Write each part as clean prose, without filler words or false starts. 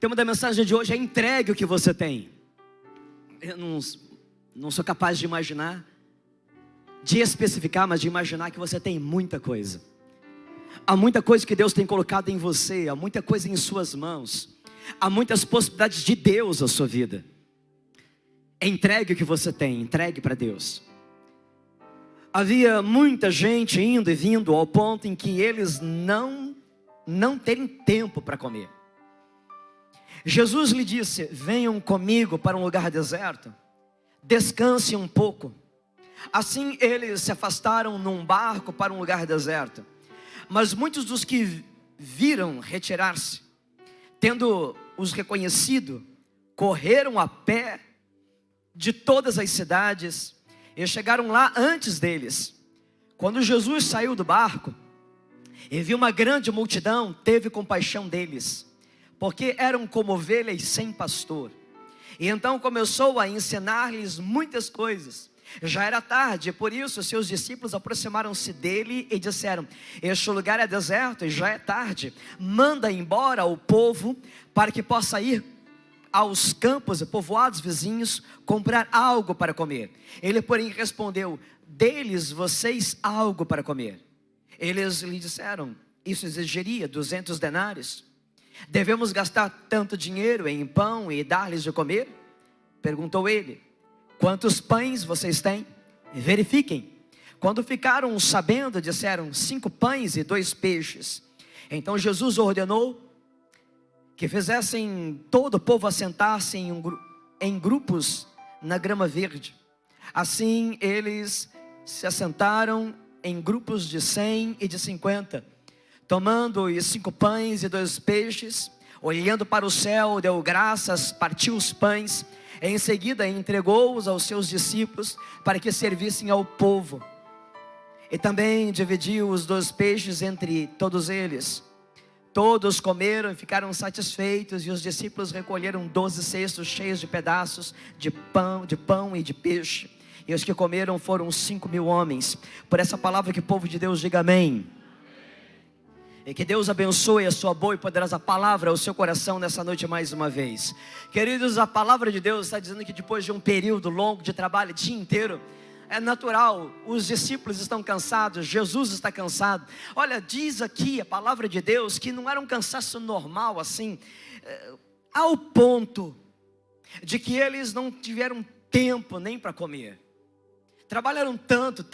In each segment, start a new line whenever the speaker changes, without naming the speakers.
tema da mensagem de hoje é entregue o que você tem. Eu não sou capaz de imaginar, de especificar, mas de imaginar que você tem muita coisa. Há muita coisa que Deus tem colocado em você, há muita coisa em suas mãos, há muitas possibilidades de Deus na sua vida. Entregue o que você tem, entregue para Deus. Havia muita gente indo e vindo ao ponto em que eles não terem tempo para comer. Jesus lhe disse: venham comigo para um lugar deserto, descanse um pouco. Assim eles se afastaram num barco para um lugar deserto. Mas muitos dos que viram retirar-se, tendo os reconhecido, correram a pé de todas as cidades e chegaram lá antes deles. Quando Jesus saiu do barco e viu uma grande multidão, teve compaixão deles, porque eram como ovelhas sem pastor. E então começou a ensinar-lhes muitas coisas. Já era tarde, por isso seus discípulos aproximaram-se dele e disseram: este lugar é deserto e já é tarde, manda embora o povo para que possa ir aos campos e povoados vizinhos comprar algo para comer. Ele, porém, respondeu: dê-lhes vocês algo para comer. Eles lhe disseram: isso exigiria 200 denários. Devemos gastar tanto dinheiro em pão e dar-lhes de comer? Perguntou ele: quantos pães vocês têm? Verifiquem. Quando ficaram sabendo, disseram: 5 pães e 2 peixes. Então Jesus ordenou que fizessem todo o povo assentar-se em grupos na grama verde. Assim eles se assentaram em grupos de 100 e de 50. Tomando os 5 pães e 2 peixes, olhando para o céu, deu graças, partiu os pães, e em seguida entregou-os aos seus discípulos para que servissem ao povo. E também dividiu os 2 peixes entre todos eles. Todos comeram e ficaram satisfeitos, e os discípulos recolheram 12 cestos cheios de pedaços de pão e de peixe. E os que comeram foram 5.000 homens. Por essa palavra que o povo de Deus diga amém. E que Deus abençoe a sua boa e poderosa palavra ao seu coração nessa noite mais uma vez. Queridos, a palavra de Deus está dizendo que depois de um período longo de trabalho, dia inteiro, é natural, os discípulos estão cansados, Jesus está cansado. Olha, diz aqui a palavra de Deus que não era um cansaço normal assim, ao ponto de que eles não tiveram tempo nem para comer. Trabalharam tanto,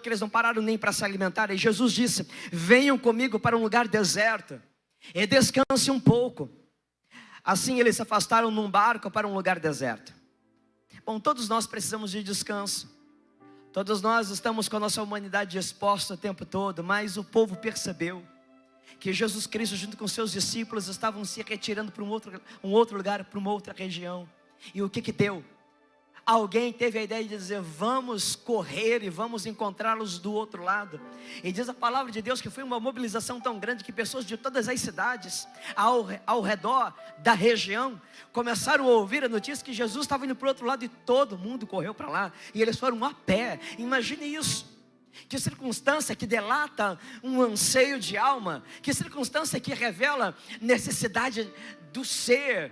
que eles não pararam nem para se alimentar. E Jesus disse: venham comigo para um lugar deserto e descanse um pouco. Assim eles se afastaram num barco para um lugar deserto. Bom, todos nós precisamos de descanso. Todos nós estamos com a nossa humanidade exposta o tempo todo. Mas o povo percebeu que Jesus Cristo junto com seus discípulos estavam se retirando para um outro lugar, para uma outra região. E o que deu? Alguém teve a ideia de dizer: vamos correr e vamos encontrá-los do outro lado. E diz a palavra de Deus que foi uma mobilização tão grande que pessoas de todas as cidades ao redor da região começaram a ouvir a notícia que Jesus estava indo para o outro lado, e todo mundo correu para lá. E eles foram a pé. Imagine isso. Que circunstância que delata um anseio de alma. Que circunstância que revela necessidade do ser,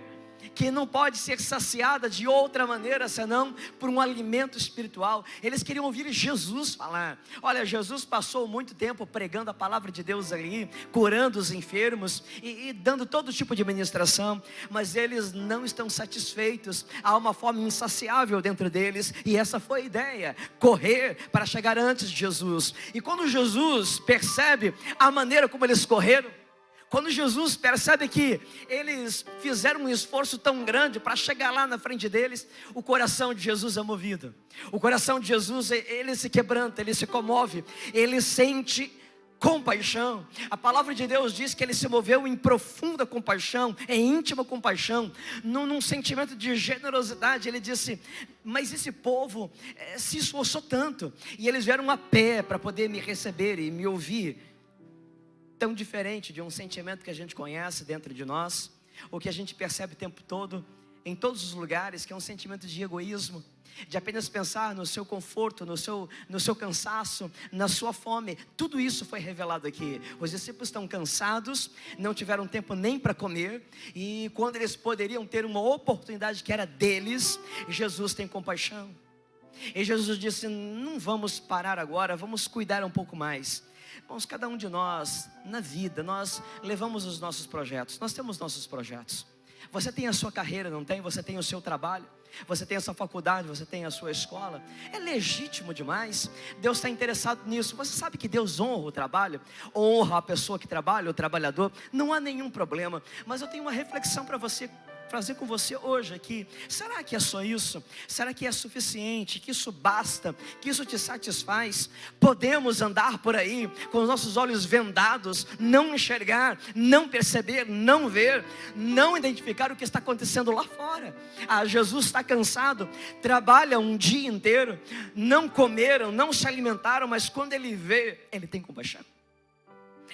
que não pode ser saciada de outra maneira senão por um alimento espiritual. Eles queriam ouvir Jesus falar. Olha, Jesus passou muito tempo pregando a palavra de Deus ali, curando os enfermos e dando todo tipo de ministração, mas eles não estão satisfeitos. Há uma fome insaciável dentro deles, e essa foi a ideia: correr para chegar antes de Jesus. E quando Jesus percebe a maneira como eles correram, quando Jesus percebe que eles fizeram um esforço tão grande para chegar lá na frente deles, o coração de Jesus é movido. O coração de Jesus, ele se quebranta, ele se comove, ele sente compaixão. A palavra de Deus diz que ele se moveu em profunda compaixão, em íntima compaixão, num sentimento de generosidade. Ele disse: mas esse povo se esforçou tanto, e eles vieram a pé para poder me receber e me ouvir. Tão diferente de um sentimento que a gente conhece dentro de nós, o que a gente percebe o tempo todo em todos os lugares, que é um sentimento de egoísmo, de apenas pensar no seu conforto, no seu cansaço, na sua fome. Tudo isso foi revelado aqui. Os discípulos estão cansados, não tiveram tempo nem para comer, e quando eles poderiam ter uma oportunidade que era deles, Jesus tem compaixão. E Jesus disse: não vamos parar agora, vamos cuidar um pouco mais. Irmãos, cada um de nós, na vida, nós levamos os nossos projetos, nós temos nossos projetos. Você tem a sua carreira, não tem? Você tem o seu trabalho, você tem a sua faculdade, você tem a sua escola. É legítimo demais, Deus está interessado nisso. Você sabe que Deus honra o trabalho, honra a pessoa que trabalha, o trabalhador. Não há nenhum problema, mas eu tenho uma reflexão para você fazer com você hoje aqui. Será que é só isso? Será que é suficiente? Que isso basta? Que isso te satisfaz? Podemos andar por aí com os nossos olhos vendados, não enxergar, não perceber, não ver, não identificar o que está acontecendo lá fora? Jesus está cansado, trabalha um dia inteiro, não comeram, não se alimentaram, mas quando ele vê, ele tem compaixão.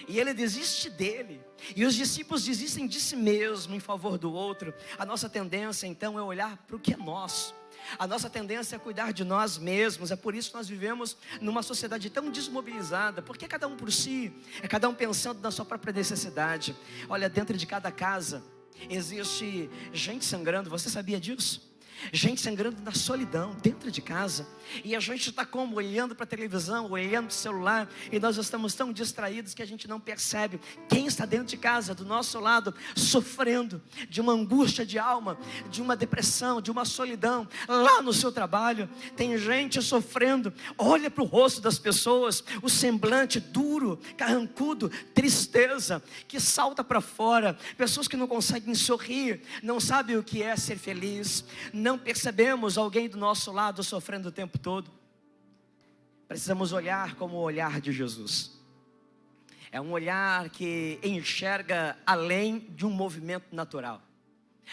E ele desiste dele, e os discípulos desistem de si mesmo em favor do outro. A nossa tendência então é olhar para o que é nosso. A nossa tendência é cuidar de nós mesmos. É por isso que nós vivemos numa sociedade tão desmobilizada, porque é cada um por si, é cada um pensando na sua própria necessidade. Olha, dentro de cada casa existe gente sangrando, você sabia disso? Gente sangrando na solidão, dentro de casa. E a gente está como? Olhando para a televisão, olhando para o celular, e nós estamos tão distraídos que a gente não percebe quem está dentro de casa, do nosso lado, sofrendo de uma angústia de alma, de uma depressão, de uma solidão. Lá no seu trabalho tem gente sofrendo. Olha para o rosto das pessoas, o semblante duro, carrancudo, tristeza que salta para fora. Pessoas que não conseguem sorrir, não sabem o que é ser feliz. Não percebemos alguém do nosso lado sofrendo o tempo todo. Precisamos olhar como o olhar de Jesus. É um olhar que enxerga além de um movimento natural,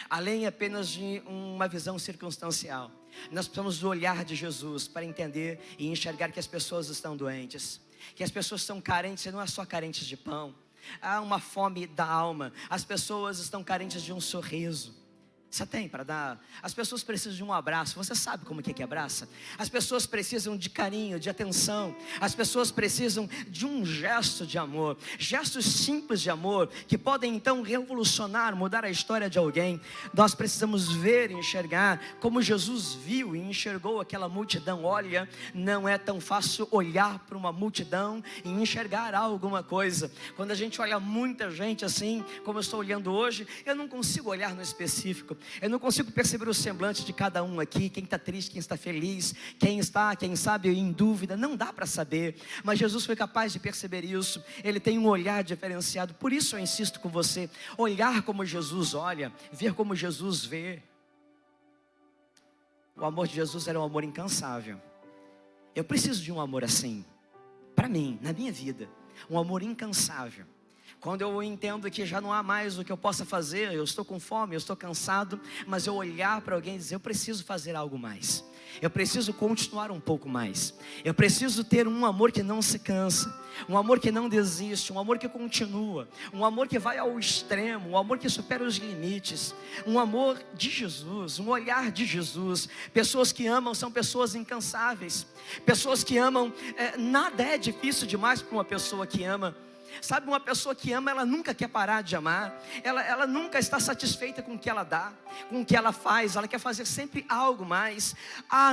além apenas de uma visão circunstancial. Nós precisamos do olhar de Jesus para entender e enxergar que as pessoas estão doentes, que as pessoas estão carentes, e não é só carentes de pão. Há uma fome da alma. As pessoas estão carentes de um sorriso. Você tem para dar? As pessoas precisam de um abraço. Você sabe como que é que abraça? As pessoas precisam de carinho, de atenção. As pessoas precisam de um gesto de amor. Gestos simples de amor que podem então revolucionar, mudar a história de alguém. Nós precisamos ver e enxergar como Jesus viu e enxergou aquela multidão. Olha, não é tão fácil olhar para uma multidão e enxergar alguma coisa. Quando a gente olha muita gente assim, como eu estou olhando hoje, eu não consigo olhar no específico. Eu não consigo perceber o semblante de cada um aqui, quem está triste, quem está feliz, quem está, quem sabe, em dúvida. Não dá para saber, mas Jesus foi capaz de perceber isso. Ele tem um olhar diferenciado. Por isso eu insisto com você, olhar como Jesus olha, ver como Jesus vê. O amor de Jesus era um amor incansável. Eu preciso de um amor assim, para mim, na minha vida, um amor incansável. Quando eu entendo que já não há mais o que eu possa fazer, eu estou com fome, eu estou cansado, mas eu olhar para alguém e dizer: eu preciso fazer algo mais, eu preciso continuar um pouco mais, eu preciso ter um amor que não se cansa, um amor que não desiste, um amor que continua, um amor que vai ao extremo, um amor que supera os limites, um amor de Jesus, um olhar de Jesus. Pessoas que amam são pessoas incansáveis, pessoas que amam, nada é difícil demais para uma pessoa que ama. Sabe, uma pessoa que ama, ela nunca quer parar de amar, ela nunca está satisfeita com o que ela dá, com o que ela faz, ela quer fazer sempre algo mais.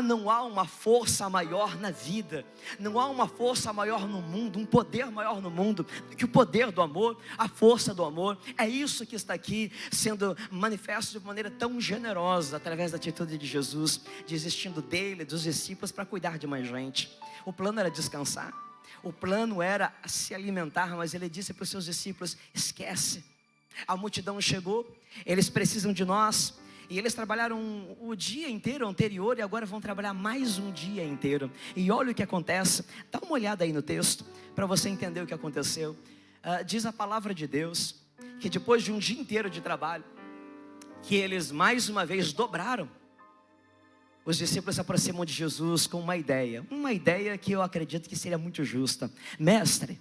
Não há uma força maior na vida, não há uma força maior no mundo, um poder maior no mundo do que o poder do amor, a força do amor. É isso que está aqui sendo manifesto de maneira tão generosa, através da atitude de Jesus, desistindo dele, dos discípulos, para cuidar de mais gente. O plano era descansar. O plano era se alimentar, mas ele disse para os seus discípulos: esquece, a multidão chegou, eles precisam de nós. E eles trabalharam o dia inteiro anterior e agora vão trabalhar mais um dia inteiro. E olha o que acontece, dá uma olhada aí no texto, para você entender o que aconteceu. Diz a palavra de Deus, que depois de um dia inteiro de trabalho, que eles mais uma vez dobraram. Os discípulos se aproximam de Jesus com uma ideia que eu acredito que seria muito justa. Mestre,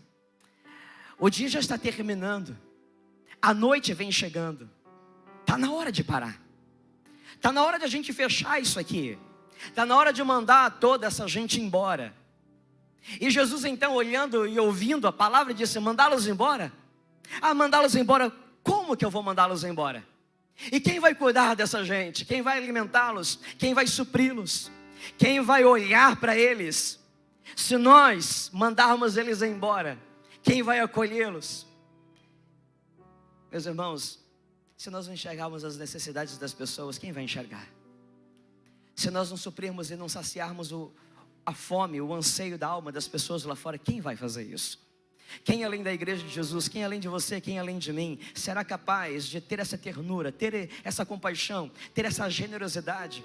o dia já está terminando, a noite vem chegando, está na hora de parar. Está na hora de a gente fechar isso aqui. Está na hora de mandar toda essa gente embora. E Jesus então, olhando e ouvindo a palavra, disse: mandá-los embora? Ah, mandá-los embora, como que eu vou mandá-los embora? E quem vai cuidar dessa gente? Quem vai alimentá-los? Quem vai supri-los? Quem vai olhar para eles? Se nós mandarmos eles embora, quem vai acolhê-los? Meus irmãos, se nós não enxergarmos as necessidades das pessoas, quem vai enxergar? Se nós não suprirmos e não saciarmos a fome, o anseio da alma das pessoas lá fora, quem vai fazer isso? Quem além da igreja de Jesus, quem além de você, quem além de mim, será capaz de ter essa ternura, ter essa compaixão, ter essa generosidade,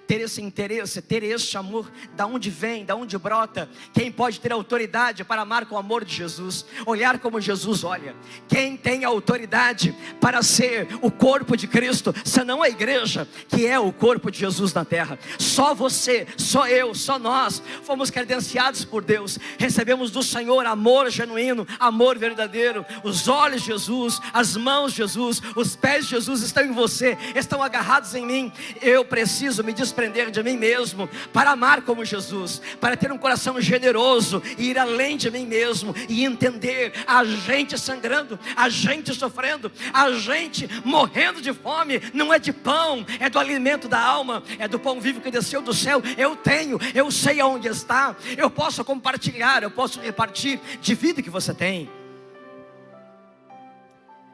ter esse interesse, ter este amor? Da onde vem, da onde brota? Quem pode ter autoridade para amar com o amor de Jesus, olhar como Jesus olha? Quem tem autoridade para ser o corpo de Cristo, senão a igreja, que é o corpo de Jesus na terra? Só você, só eu, só nós fomos credenciados por Deus, recebemos do Senhor amor genuíno, amor verdadeiro. Os olhos de Jesus, as mãos de Jesus, os pés de Jesus estão em você, estão agarrados em mim. Eu preciso me desprender de mim mesmo para amar como Jesus, para ter um coração generoso e ir além de mim mesmo e entender a gente sangrando, a gente sofrendo, a gente morrendo de fome. Não é de pão, é do alimento da alma, é do pão vivo que desceu do céu. Eu tenho, eu sei aonde está, eu posso compartilhar, eu posso repartir de vida que você tem.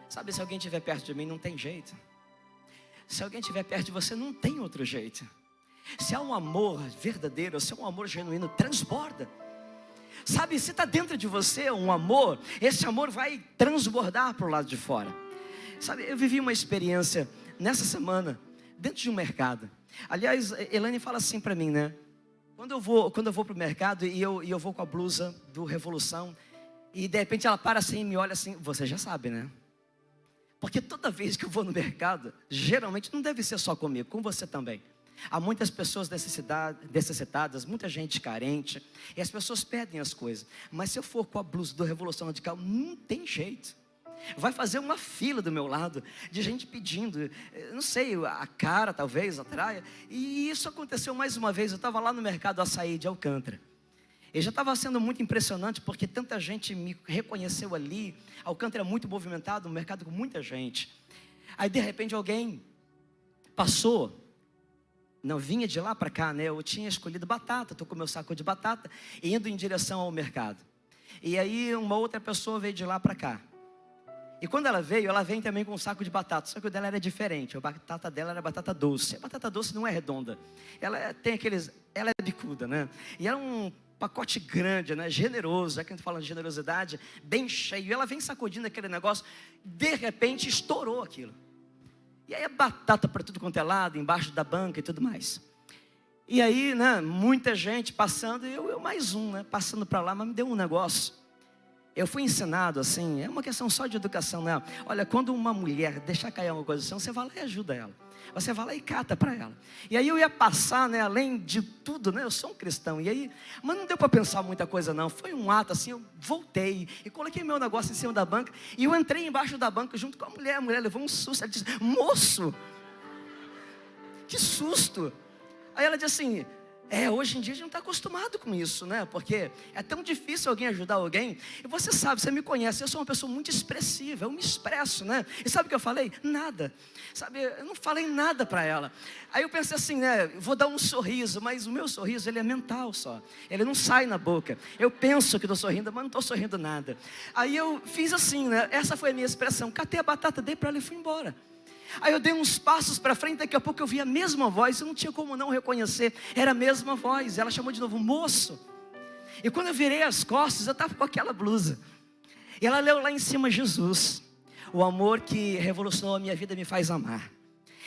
Sabe, se alguém estiver perto de mim, não tem jeito. Se alguém estiver perto de você, não tem outro jeito. Se há um amor verdadeiro, se há um amor genuíno, transborda. Sabe, se está dentro de você um amor, esse amor vai transbordar para o lado de fora. Sabe, eu vivi uma experiência nessa semana, dentro de um mercado. Aliás, Elaine fala assim para mim, né? Quando eu vou para o mercado e eu vou com a blusa do Revolução, e de repente ela para assim e me olha assim: você já sabe, né? Porque toda vez que eu vou no mercado, geralmente não deve ser só comigo, com você também. Há muitas pessoas necessitadas, muita gente carente, e as pessoas pedem as coisas. Mas se eu for com a blusa do Revolução Radical, não tem jeito. Vai fazer uma fila do meu lado, de gente pedindo, não sei, a cara talvez atraia. E isso aconteceu mais uma vez. Eu estava lá no mercado Açaí de Alcântara. E já estava sendo muito impressionante, porque tanta gente me reconheceu ali. Alcântara é muito movimentado, um mercado com muita gente. Aí de repente alguém passou, não vinha de lá para cá, né? Eu tinha escolhido batata, estou com meu saco de batata, indo em direção ao mercado. E aí uma outra pessoa veio de lá para cá. E quando ela vem também com um saco de batata, só que o dela era diferente. A batata dela era batata doce. A batata doce não é redonda, ela é bicuda, né? E era um pacote grande, né? Generoso, já que a gente fala de generosidade, bem cheio. E ela vem sacudindo aquele negócio, de repente estourou aquilo. E aí a batata para tudo quanto é lado, embaixo da banca e tudo mais. E aí, né, muita gente passando, eu mais um, né, passando para lá, mas me deu um negócio. Eu fui ensinado assim, é uma questão só de educação, né? Olha, quando uma mulher deixar cair uma coisa assim, você vai lá e ajuda ela. Você vai lá e cata para ela. E aí eu ia passar, né, além de tudo, né, eu sou um cristão. E aí, mas não deu para pensar muita coisa não. Foi um ato assim, eu voltei e coloquei meu negócio em cima da banca. E eu entrei embaixo da banca junto com a mulher. A mulher levou um susto. Ela disse: moço, que susto. Aí ela disse assim: hoje em dia a gente não está acostumado com isso, né? Porque é tão difícil alguém ajudar alguém. E você sabe, você me conhece, eu sou uma pessoa muito expressiva, eu me expresso, né? E sabe o que eu falei? Nada. Sabe, eu não falei nada para ela. Aí eu pensei assim, né? Vou dar um sorriso, mas o meu sorriso, ele é mental só. Ele não sai na boca. Eu penso que estou sorrindo, mas não estou sorrindo nada. Aí eu fiz assim, né? Essa foi a minha expressão. Catei a batata, dei para ela e fui embora. Aí eu dei uns passos para frente, daqui a pouco eu vi a mesma voz, eu não tinha como não reconhecer, era a mesma voz. Ela chamou de novo: moço. E quando eu virei as costas, eu estava com aquela blusa. E ela leu lá em cima: Jesus, o amor que revolucionou a minha vida me faz amar.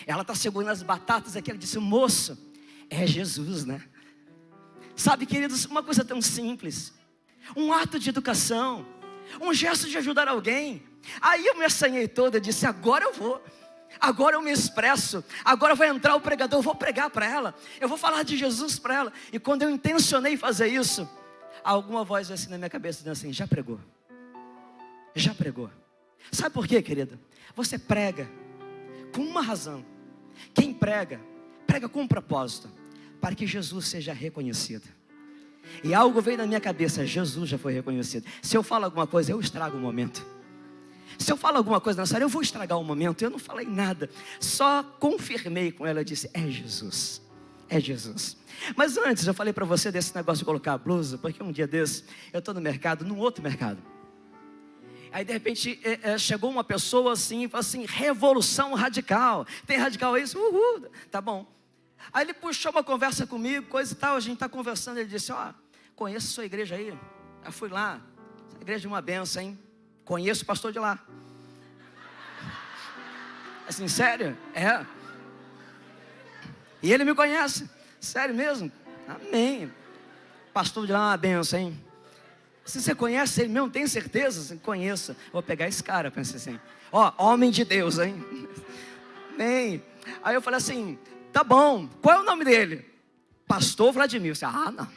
Ela está segurando as batatas aqui, ela disse: moço, é Jesus, né? Sabe, queridos, uma coisa tão simples, um ato de educação, um gesto de ajudar alguém. Aí eu me assanhei toda, disse: agora eu vou. Agora eu me expresso, agora vai entrar o pregador, eu vou pregar para ela, eu vou falar de Jesus para ela. E quando eu intencionei fazer isso, alguma voz assim na minha cabeça dizendo assim: já pregou. Já pregou. Sabe por quê, querida? Você prega com uma razão: Quem prega, prega com um propósito, para que Jesus seja reconhecido. E algo veio na minha cabeça: Jesus já foi reconhecido. Se eu falo alguma coisa, eu estrago o momento. Se eu falo alguma coisa nessa área, eu vou estragar o momento. Eu não falei nada, só confirmei com ela. Eu disse: é Jesus, é Jesus. Mas antes eu falei para você desse negócio de colocar a blusa, porque um dia desse eu estou no mercado, num outro mercado. Aí de repente chegou uma pessoa assim e falou assim: revolução radical. Tem radical aí? Uhul, tá bom. Aí ele puxou uma conversa comigo, coisa e tal, a gente está conversando. Ele disse: ó, conheço a sua igreja aí. Eu fui lá, essa igreja é uma benção, hein? Conheço o pastor de lá. Assim, sério? É. E ele me conhece. Sério mesmo? Amém. Pastor de lá é uma benção, hein? Se você conhece ele mesmo, tem certeza? Assim, conheço. Vou pegar esse cara, pensei assim. Ó, homem de Deus, hein? Amém. Aí eu falei assim: tá bom, qual é o nome dele? Pastor Vladimir. Eu disse: ah, não.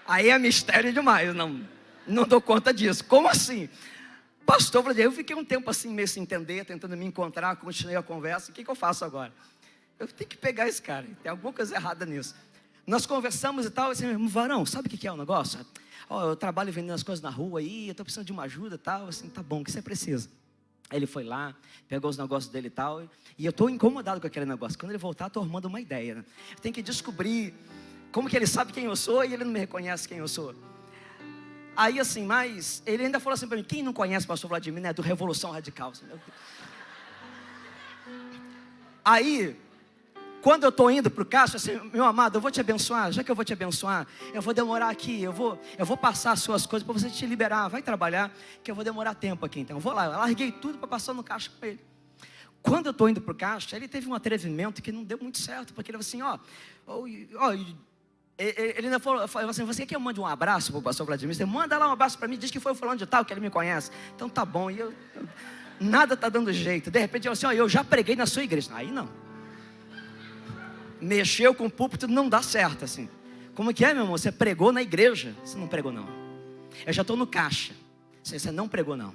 Aí é mistério demais, não dou conta disso. Como assim? Pastor Vladimir. Eu fiquei um tempo assim, meio sem entender, tentando me encontrar, continuei a conversa. O que eu faço agora? Eu tenho que pegar esse cara, tem alguma coisa errada nisso. Nós conversamos e tal, assim: varão, sabe o que é o negócio? Ó, eu trabalho vendendo as coisas na rua aí, eu estou precisando de uma ajuda e tal. Assim, tá bom, o que você precisa? Aí ele foi lá, pegou os negócios dele e tal, e eu estou incomodado com aquele negócio. Quando ele voltar, estou arrumando uma ideia, né? Eu tenho que descobrir como que ele sabe quem eu sou e ele não me reconhece quem eu sou. Aí assim, mas ele ainda falou assim para mim: quem não conhece o pastor Vladimir, né, do Revolução Radical. Assim, aí, quando eu estou indo para o caixa, assim: meu amado, eu vou te abençoar. Já que eu vou te abençoar, eu vou demorar aqui, eu vou passar as suas coisas para você te liberar. Vai trabalhar, que eu vou demorar tempo aqui. Então eu vou lá, eu larguei tudo para passar no caixa com ele. Quando eu estou indo para o caixa, ele teve um atrevimento que não deu muito certo, porque ele falou assim: ele ainda falou assim: você quer que eu mande um abraço para o pastor Vladimir? Você manda lá um abraço para mim, diz que foi o fulano de tal, que ele me conhece. Então tá bom. E nada está dando jeito. De repente eu assim: eu já preguei na sua igreja. Aí não. Mexeu com o púlpito, não dá certo assim. Como que é, meu irmão? Você pregou na igreja? Você não pregou não. Eu já estou no caixa. Você não pregou não.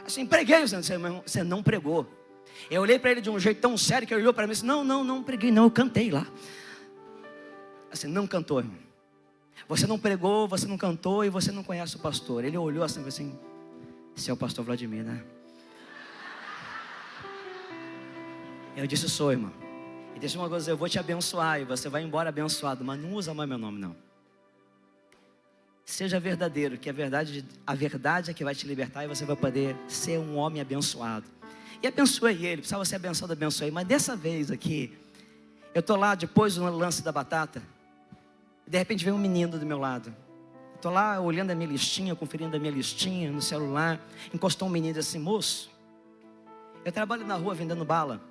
Assim, preguei. Você não pregou. Eu olhei para ele de um jeito tão sério que ele olhou para mim e disse: não preguei não, eu cantei lá. Assim, não cantou, irmão. Você não pregou, você não cantou e você não conhece o pastor. Ele olhou assim: esse é o pastor Vladimir, né? Eu disse: sou, irmão. E deixa uma coisa: eu vou te abençoar e você vai embora abençoado, mas não usa mais meu nome não. Seja verdadeiro, que a verdade é que vai te libertar e você vai poder ser um homem abençoado. E abençoei ele, precisava ser abençoado, abençoei. Mas dessa vez aqui, eu estou lá depois do lance da batata, e de repente vem um menino do meu lado. Estou lá olhando a minha listinha, conferindo a minha listinha no celular. Encostou um menino e disse assim: moço, eu trabalho na rua vendendo bala,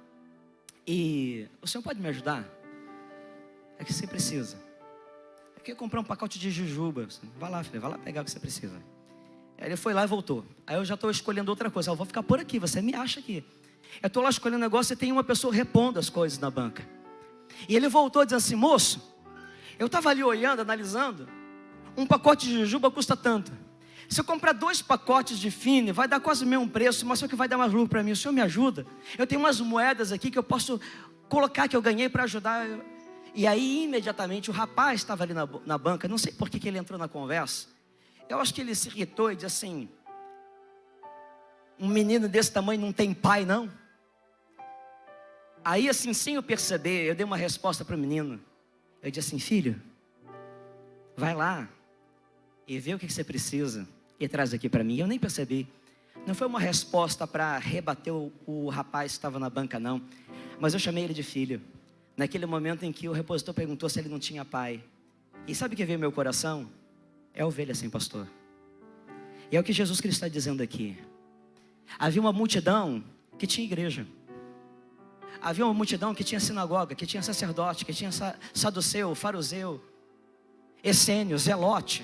e o senhor pode me ajudar? É que você precisa. Eu queria comprar um pacote de jujuba. Vai lá, filho, vai lá pegar o que você precisa. Aí ele foi lá e voltou. Aí eu já estou escolhendo outra coisa. Eu vou ficar por aqui, você me acha aqui. Eu estou lá escolhendo um negócio e tem uma pessoa repondo as coisas na banca. E ele voltou dizendo assim: moço, eu estava ali olhando, analisando, um pacote de jujuba custa tanto. Se eu comprar 2 pacotes de fine, vai dar quase o mesmo preço, mas só que vai dar mais lucro para mim. O senhor me ajuda? Eu tenho umas moedas aqui que eu posso colocar, que eu ganhei para ajudar. E aí imediatamente o rapaz estava ali na banca, não sei por que ele entrou na conversa. Eu acho que ele se irritou e disse assim: um menino desse tamanho não tem pai não? Aí assim, sem eu perceber, eu dei uma resposta para o menino. Eu disse assim: filho, vai lá e vê o que você precisa e traz aqui para mim. Eu nem percebi. Não foi uma resposta para rebater o rapaz que estava na banca não, mas eu chamei ele de filho. Naquele momento em que o repositor perguntou se ele não tinha pai. E sabe o que veio no meu coração? É ovelha sem pastor. E é o que Jesus Cristo está dizendo aqui. Havia uma multidão que tinha igreja. Havia uma multidão que tinha sinagoga, que tinha sacerdote, que tinha saduceu, fariseu, essênio, zelote.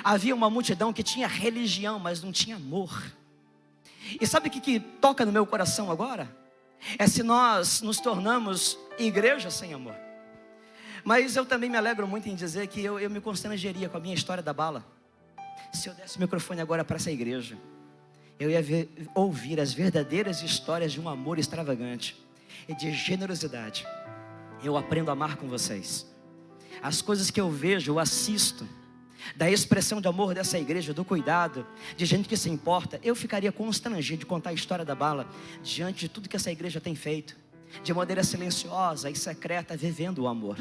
Havia uma multidão que tinha religião, mas não tinha amor. E sabe o que toca no meu coração agora? É se nós nos tornamos igreja sem amor. Mas eu também me alegro muito em dizer que eu me constrangeria com a minha história da bala se eu desse o microfone agora para essa igreja eu ia ouvir as verdadeiras histórias de um amor extravagante e de generosidade. Eu aprendo a amar com vocês. As coisas que eu vejo, eu assisto, da expressão de amor dessa igreja, do cuidado, de gente que se importa, eu ficaria constrangido de contar a história da Bala diante de tudo que essa igreja tem feito, de maneira silenciosa e secreta, vivendo o amor.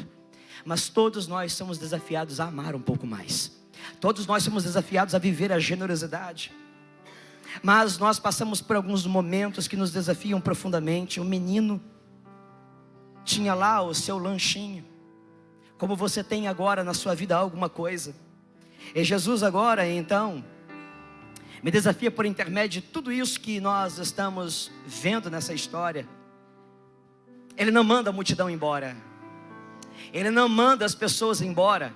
Mas todos nós somos desafiados a amar um pouco mais. Todos nós somos desafiados a viver a generosidade. Mas nós passamos por alguns momentos que nos desafiam profundamente. O menino tinha lá o seu lanchinho, como você tem agora na sua vida alguma coisa. E Jesus agora, então, me desafia por intermédio de tudo isso que nós estamos vendo nessa história. Ele não manda a multidão embora. Ele não manda as pessoas embora.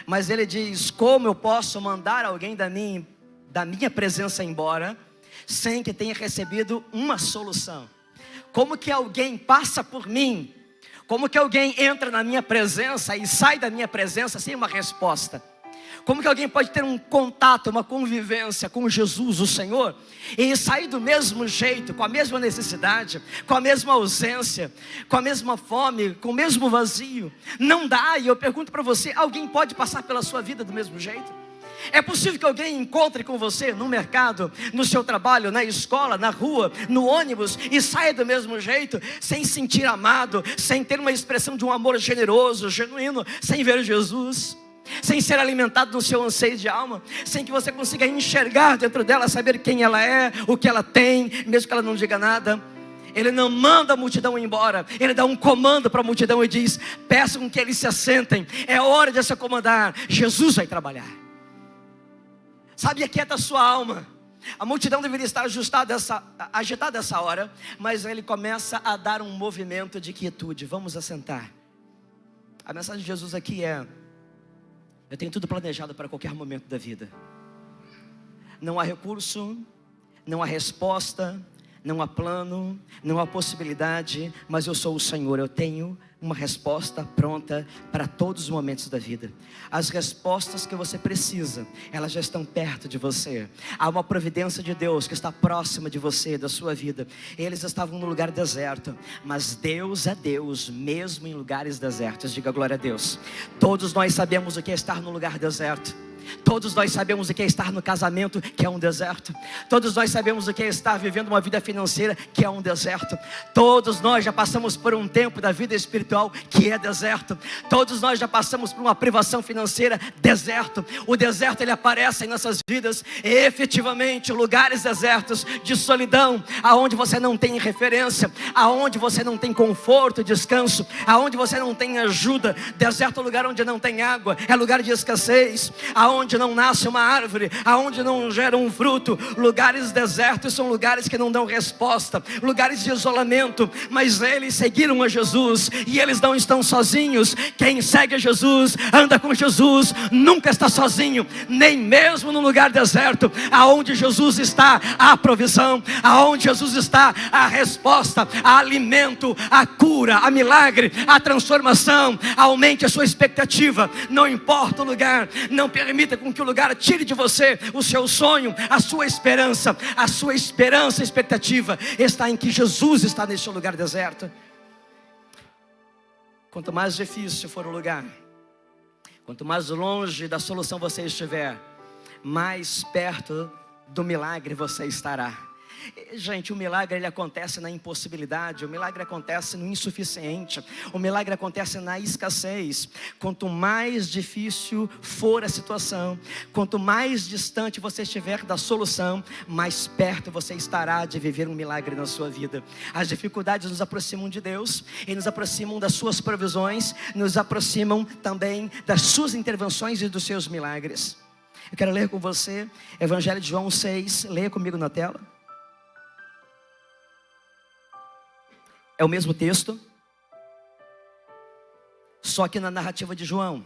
Mas ele diz: como eu posso mandar alguém da minha presença embora, sem que tenha recebido uma solução? Como que alguém passa por mim? Como que alguém entra na minha presença e sai da minha presença sem uma resposta? Como que alguém pode ter um contato, uma convivência com Jesus, o Senhor, e sair do mesmo jeito, com a mesma necessidade, com a mesma ausência, com a mesma fome, com o mesmo vazio? Não dá. E eu pergunto para você: alguém pode passar pela sua vida do mesmo jeito? É possível que alguém encontre com você no mercado, no seu trabalho, na escola, na rua, no ônibus, e saia do mesmo jeito, sem se sentir amado, sem ter uma expressão de um amor generoso, genuíno, sem ver Jesus, sem ser alimentado no seu anseio de alma, sem que você consiga enxergar dentro dela, saber quem ela é, o que ela tem, mesmo que ela não diga nada? Ele não manda a multidão embora. Ele dá um comando para a multidão e diz: peçam que eles se assentem, é hora de se acomodar, Jesus vai trabalhar. Sabe, aquieta a sua alma. A multidão deveria estar agitada essa hora, mas ele começa a dar um movimento de quietude. Vamos assentar. A mensagem de Jesus aqui é: eu tenho tudo planejado para qualquer momento da vida. Não há recurso, não há resposta, não há plano, não há possibilidade, mas eu sou o Senhor. Eu tenho uma resposta pronta para todos os momentos da vida. As respostas que você precisa, elas já estão perto de você. Há uma providência de Deus que está próxima de você, da sua vida. Eles estavam no lugar deserto, mas Deus é Deus mesmo em lugares desertos. Diga glória a Deus. Todos nós sabemos o que é estar no lugar deserto. Todos nós sabemos o que é estar no casamento, que é um deserto. Todos nós sabemos o que é estar vivendo uma vida financeira, que é um deserto. Todos nós já passamos por um tempo da vida espiritual, que é deserto. Todos nós já passamos por uma privação financeira, deserto. O deserto, ele aparece em nossas vidas, e efetivamente lugares desertos de solidão, aonde você não tem referência, aonde você não tem conforto, descanso, aonde você não tem ajuda. Deserto é lugar onde não tem água, é lugar de escassez, aonde não nasce uma árvore, aonde não gera um fruto. Lugares desertos são lugares que não dão resposta, lugares de isolamento. Mas eles seguiram a Jesus, e eles não estão sozinhos. Quem segue a Jesus, anda com Jesus, nunca está sozinho, nem mesmo no lugar deserto. Aonde Jesus está, há provisão. Aonde Jesus está, há resposta, há alimento, há cura, há milagre, há transformação. Aumente a sua expectativa, não importa o lugar. Não permita com que o lugar tire de você o seu sonho, a sua esperança. A sua esperança, a expectativa está em que Jesus está nesse lugar deserto. Quanto mais difícil for o lugar, quanto mais longe da solução você estiver, mais perto do milagre você estará. Gente, o milagre, ele acontece na impossibilidade. O milagre acontece no insuficiente. O milagre acontece na escassez. Quanto mais difícil for a situação, quanto mais distante você estiver da solução, mais perto você estará de viver um milagre na sua vida. As dificuldades nos aproximam de Deus, e nos aproximam das suas provisões, nos aproximam também das suas intervenções e dos seus milagres. Eu quero ler com você Evangelho de João 6. Leia comigo na tela. É o mesmo texto, só que na narrativa de João.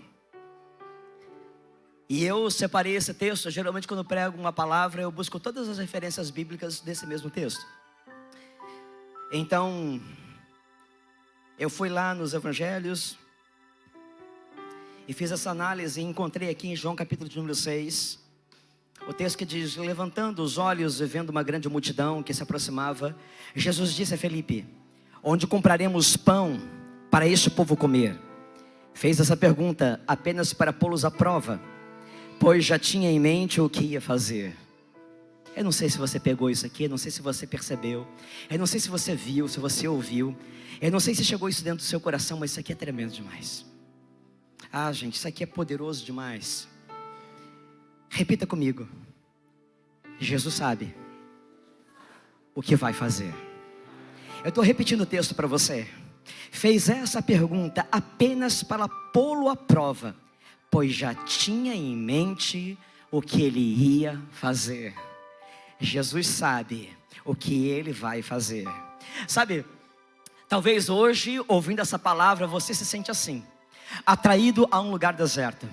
E eu separei esse texto. Geralmente quando eu prego uma palavra, eu busco todas as referências bíblicas desse mesmo texto. Então, eu fui lá nos evangelhos e fiz essa análise, e encontrei aqui em João capítulo de número 6 O texto que diz: levantando os olhos e vendo uma grande multidão que se aproximava, Jesus disse a Felipe: onde compraremos pão para este povo comer? Fez essa pergunta apenas para pô-los à prova, pois já tinha em mente o que ia fazer. Eu não sei se você pegou isso aqui, eu não sei se você percebeu, eu não sei se você viu, se você ouviu, eu não sei se chegou isso dentro do seu coração, mas isso aqui é tremendo demais. Ah, gente, isso aqui é poderoso demais. Repita comigo: Jesus sabe o que vai fazer. Eu estou repetindo o texto para você. Fez essa pergunta apenas para pô-lo à prova, pois já tinha em mente o que ele ia fazer. Jesus sabe o que ele vai fazer. Sabe, talvez hoje, ouvindo essa palavra, você se sente assim, atraído a um lugar deserto.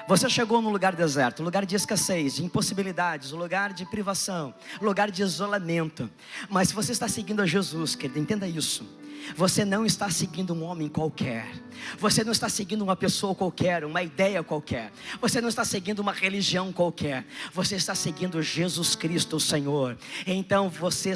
Você chegou num lugar deserto, lugar de escassez, de impossibilidades, lugar de privação, lugar de isolamento. Mas se você está seguindo a Jesus, querido, entenda isso. Você não está seguindo um homem qualquer. Você não está seguindo uma pessoa qualquer, uma ideia qualquer. Você não está seguindo uma religião qualquer. Você está seguindo Jesus Cristo, o Senhor. Então você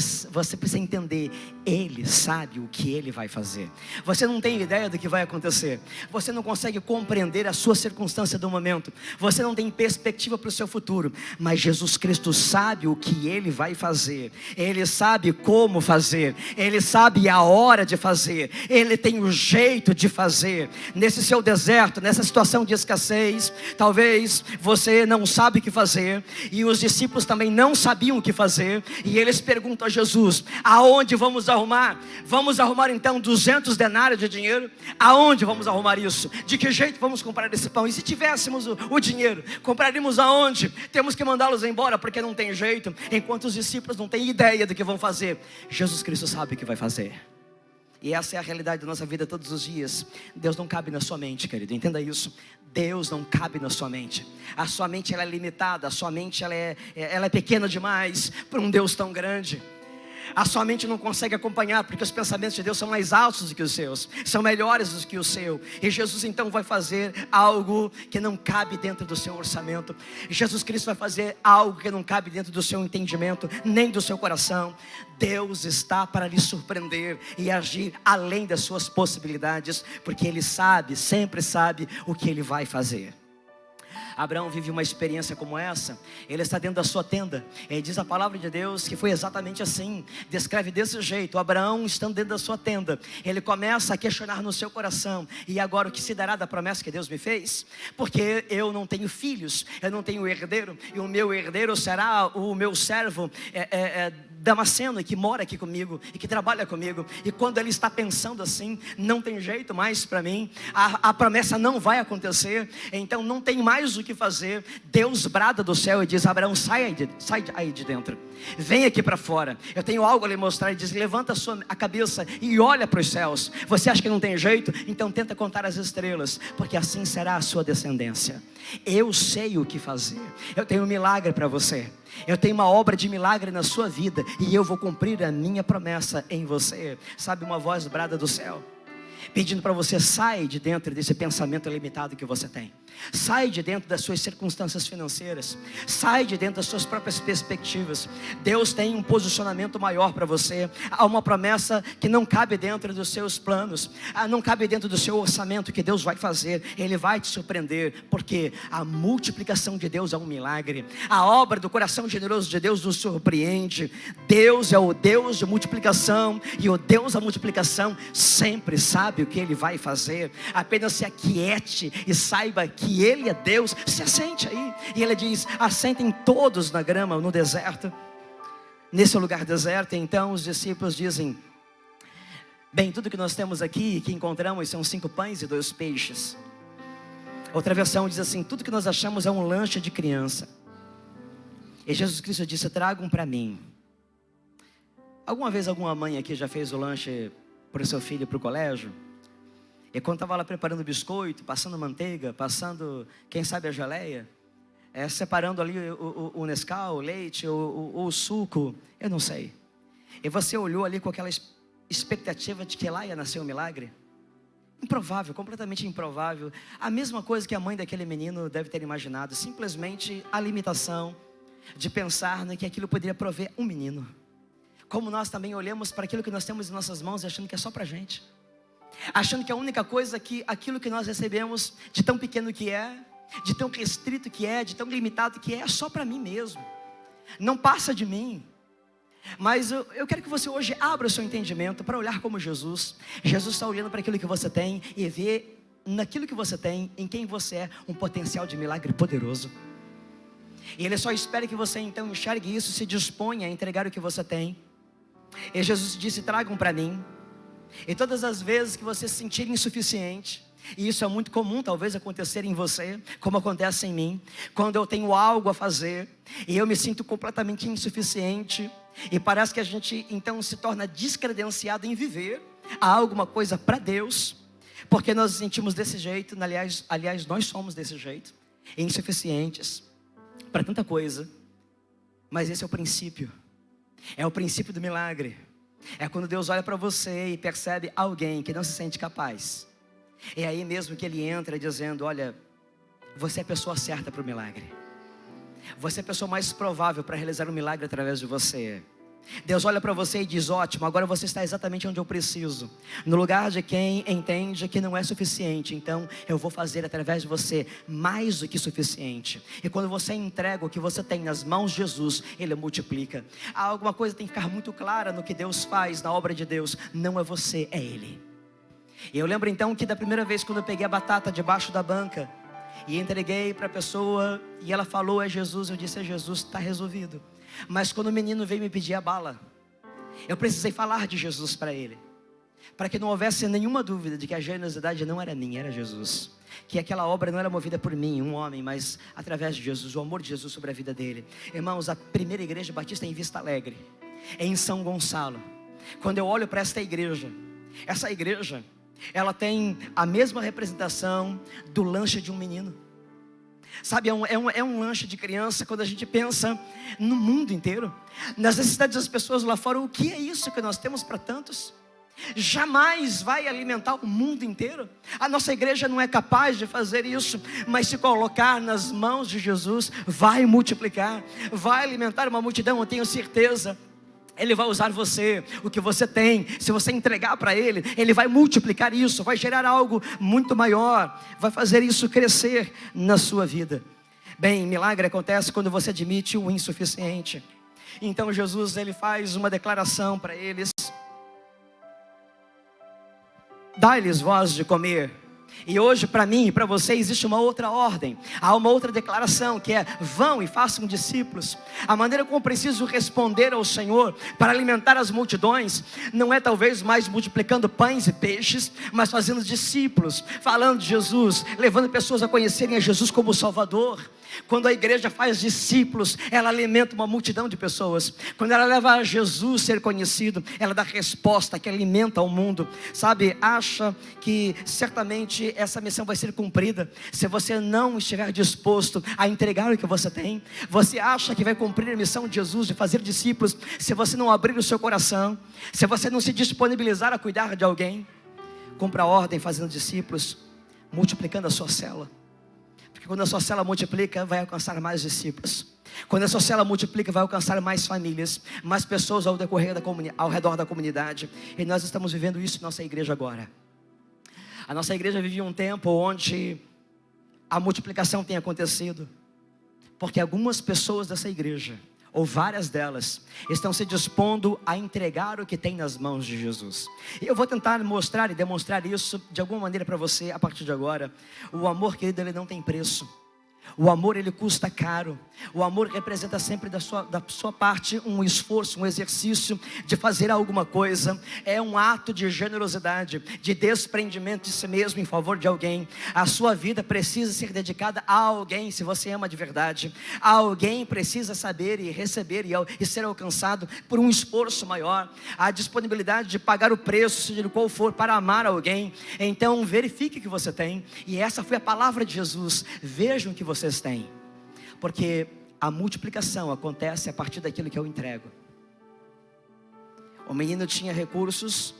precisa entender, Ele sabe o que Ele vai fazer. Você não tem ideia do que vai acontecer. Você não consegue compreender a sua circunstância do momento. Você não tem perspectiva para o seu futuro. Mas Jesus Cristo sabe o que Ele vai fazer. Ele sabe como fazer. Ele sabe a hora de fazer. Ele tem o jeito de fazer. Nesse seu deserto, nessa situação de escassez, talvez você não sabe o que fazer, e os discípulos também não sabiam o que fazer, e eles perguntam a Jesus: aonde vamos arrumar? Vamos arrumar então 200 denários de dinheiro? Aonde vamos arrumar isso? De que jeito vamos comprar esse pão? E se tivéssemos o dinheiro, compraríamos aonde? Temos que mandá-los embora porque não tem jeito, enquanto os discípulos não têm ideia do que vão fazer. Jesus Cristo sabe o que vai fazer. E essa é a realidade da nossa vida todos os dias. Deus não cabe na sua mente, querido, entenda isso. Deus não cabe na sua mente. A sua mente ela é limitada, a sua mente ela é pequena demais para um Deus tão grande. A sua mente não consegue acompanhar, porque os pensamentos de Deus são mais altos do que os seus, são melhores do que o seu. E Jesus então vai fazer algo que não cabe dentro do seu orçamento. Jesus Cristo vai fazer algo que não cabe dentro do seu entendimento, nem do seu coração. Deus está para lhe surpreender e agir além das suas possibilidades, porque Ele sabe, sempre sabe o que Ele vai fazer. Abraão vive uma experiência como essa. Ele está dentro da sua tenda, e diz a palavra de Deus que foi exatamente assim. Descreve desse jeito: Abraão estando dentro da sua tenda, ele começa a questionar no seu coração: e agora o que se dará da promessa que Deus me fez? Porque eu não tenho filhos, eu não tenho herdeiro, e o meu herdeiro será o meu servo Damasceno, que mora aqui comigo e que trabalha comigo. E quando ele está pensando assim, não tem jeito mais para mim, a promessa não vai acontecer, então não tem mais o que fazer. Deus brada do céu e diz: Abraão, sai aí de dentro, vem aqui para fora, eu tenho algo a lhe mostrar. E diz: levanta a cabeça e olha para os céus. Você acha que não tem jeito? Então tenta contar as estrelas, porque assim será a sua descendência. Eu sei o que fazer. Eu tenho um milagre para você. Eu tenho uma obra de milagre na sua vida, e eu vou cumprir a minha promessa em você. Sabe, uma voz brada do céu, pedindo para você: sai de dentro desse pensamento limitado que você tem. Sai de dentro das suas circunstâncias financeiras. Sai de dentro das suas próprias perspectivas. Deus tem um posicionamento maior para você. Há uma promessa que não cabe dentro dos seus planos, não cabe dentro do seu orçamento, que Deus vai fazer. Ele vai te surpreender, porque a multiplicação de Deus é um milagre. A obra do coração generoso de Deus nos surpreende. Deus é o Deus de multiplicação, e o Deus da multiplicação sempre sabe o que Ele vai fazer. Apenas se aquiete e saiba que Ele é Deus. Se assente aí. E Ele diz: assentem todos na grama, no deserto, nesse lugar deserto. Então os discípulos dizem: bem, tudo que nós temos aqui, que encontramos, são 5 pães e 2 peixes. Outra versão diz assim: tudo que nós achamos é um lanche de criança. E Jesus Cristo disse: tragam para mim. Alguma vez alguma mãe aqui já fez o lanche para o seu filho para o colégio? E quando estava lá preparando o biscoito, passando manteiga, passando, quem sabe, a geleia, separando ali o Nescau, o leite, o suco, eu não sei. E você olhou ali com aquela expectativa de que lá ia nascer um milagre? Improvável, completamente improvável. A mesma coisa que a mãe daquele menino deve ter imaginado. Simplesmente a limitação de pensar que aquilo poderia prover um menino. Como nós também olhamos para aquilo que nós temos em nossas mãos achando que é só para a gente. Achando que a única coisa que aquilo que nós recebemos, de tão pequeno que é, de tão restrito que é, de tão limitado que é só para mim mesmo. Não passa de mim. Mas eu quero que você hoje abra o seu entendimento para olhar como Jesus. Jesus está olhando para aquilo que você tem e vê naquilo que você tem, em quem você é, um potencial de milagre poderoso. E Ele só espera que você então enxergue isso, se disponha a entregar o que você tem. E Jesus disse: tragam para mim. E todas as vezes que você se sentir insuficiente, e isso é muito comum talvez acontecer em você, como acontece em mim, quando eu tenho algo a fazer e eu me sinto completamente insuficiente, e parece que a gente então se torna descredenciado em viver alguma coisa para Deus, porque nós nos sentimos desse jeito. Aliás, nós somos desse jeito, insuficientes para tanta coisa. Mas esse é o princípio do milagre. É quando Deus olha para você e percebe alguém que não se sente capaz. É aí mesmo que Ele entra dizendo: olha, você é a pessoa certa para o milagre. Você é a pessoa mais provável para realizar um milagre através de você. Deus olha para você e diz: ótimo, agora você está exatamente onde eu preciso, no lugar de quem entende que não é suficiente. Então eu vou fazer através de você mais do que suficiente. E quando você entrega o que você tem nas mãos de Jesus, Ele multiplica. Alguma coisa tem que ficar muito clara no que Deus faz, na obra de Deus. Não é você, é Ele. E eu lembro então que da primeira vez quando eu peguei a batata debaixo da banca e entreguei para a pessoa, e ela falou: é Jesus. Eu disse: é Jesus, está resolvido. Mas quando o menino veio me pedir a bala, eu precisei falar de Jesus para ele, para que não houvesse nenhuma dúvida de que a generosidade não era minha, era Jesus. Que aquela obra não era movida por mim, um homem, mas através de Jesus, o amor de Jesus sobre a vida dele. Irmãos, a primeira igreja batista em Vista Alegre, em São Gonçalo. Quando eu olho para essa igreja, ela tem a mesma representação do lanche de um menino. Sabe, é um lanche de criança. Quando a gente pensa no mundo inteiro, nas necessidades das pessoas lá fora, o que é isso que nós temos para tantos? Jamais vai alimentar o mundo inteiro. A nossa igreja não é capaz de fazer isso, mas se colocar nas mãos de Jesus, vai multiplicar, vai alimentar uma multidão, eu tenho certeza. Ele vai usar você, o que você tem. Se você entregar para Ele, Ele vai multiplicar isso, vai gerar algo muito maior, vai fazer isso crescer na sua vida. Bem, milagre acontece quando você admite o insuficiente. Então Jesus, Ele faz uma declaração para eles: dai-lhes voz de comer. E hoje para mim e para você existe uma outra ordem. Há uma outra declaração que é: vão e façam discípulos. A maneira como preciso responder ao Senhor para alimentar as multidões não é talvez mais multiplicando pães e peixes, mas fazendo discípulos, falando de Jesus, levando pessoas a conhecerem a Jesus como Salvador. Quando a igreja faz discípulos, ela alimenta uma multidão de pessoas. Quando ela leva a Jesus ser conhecido, ela dá resposta que alimenta o mundo. Sabe, acha que certamente essa missão vai ser cumprida se você não estiver disposto a entregar o que você tem? Você acha que vai cumprir a missão de Jesus de fazer discípulos se você não abrir o seu coração, se você não se disponibilizar a cuidar de alguém? Cumpra a ordem fazendo discípulos, multiplicando a sua célula. Porque quando a sua célula multiplica, vai alcançar mais discípulos. Quando a sua célula multiplica, vai alcançar mais famílias, mais pessoas ao redor da comunidade. E nós estamos vivendo isso na nossa igreja agora. A nossa igreja vive um tempo onde a multiplicação tem acontecido, porque algumas pessoas dessa igreja, ou várias delas, estão se dispondo a entregar o que tem nas mãos de Jesus. E eu vou tentar mostrar e demonstrar isso de alguma maneira para você a partir de agora. O amor, querido, ele não tem preço. O amor, ele custa caro. O amor representa sempre da sua parte um esforço, um exercício de fazer alguma coisa. É um ato de generosidade, de desprendimento de si mesmo em favor de alguém. A sua vida precisa ser dedicada a alguém, se você ama de verdade. Alguém precisa saber e receber e ser alcançado por um esforço maior. A disponibilidade de pagar o preço, seja de qual for, para amar alguém. Então verifique o que você tem. E essa foi a palavra de Jesus: vejam o que vocês têm, porque a multiplicação acontece a partir daquilo que eu entrego. O menino tinha recursos,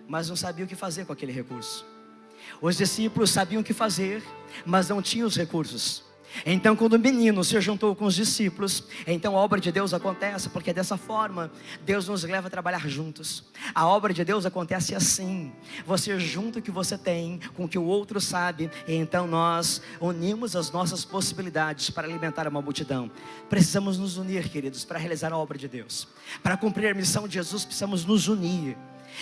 mas não sabia o que fazer com aquele recurso. Os discípulos sabiam o que fazer, mas não tinham os recursos. Então quando o menino se juntou com os discípulos, então a obra de Deus acontece, porque dessa forma Deus nos leva a trabalhar juntos. A obra de Deus acontece assim: você junta o que você tem com o que o outro sabe, e então nós unimos as nossas possibilidades para alimentar uma multidão. Precisamos nos unir, queridos, para realizar a obra de Deus. Para cumprir a missão de Jesus, precisamos nos unir.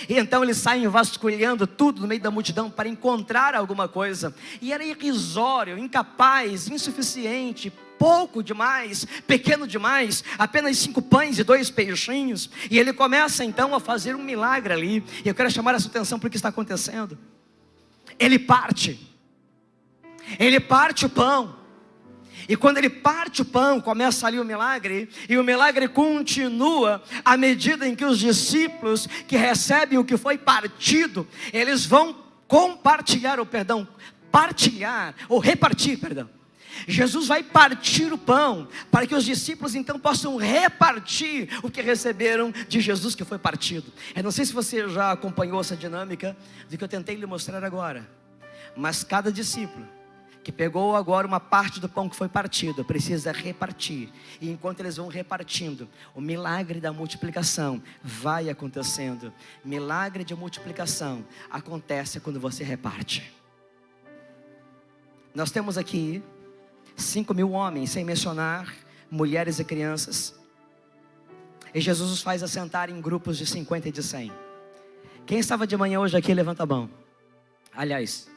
E então eles saem vasculhando tudo no meio da multidão para encontrar alguma coisa. E era irrisório, incapaz, insuficiente, pouco demais, pequeno demais, apenas 5 pães e 2 peixinhos. E ele começa então a fazer um milagre ali. E eu quero chamar a sua atenção para o que está acontecendo. Ele parte o pão. E quando ele parte o pão, começa ali o milagre. E o milagre continua à medida em que os discípulos que recebem o que foi partido, eles vão repartir. Jesus vai partir o pão, para que os discípulos então possam repartir o que receberam de Jesus que foi partido. Eu não sei se você já acompanhou essa dinâmica do que eu tentei lhe mostrar agora. Mas cada discípulo que pegou agora uma parte do pão que foi partido, precisa repartir. E enquanto eles vão repartindo, o milagre da multiplicação vai acontecendo. Milagre de multiplicação acontece quando você reparte. Nós temos aqui 5.000 homens, sem mencionar mulheres e crianças. E Jesus os faz assentar em grupos de 50 e de 100. Quem estava de manhã hoje aqui, levanta a mão. Aliás,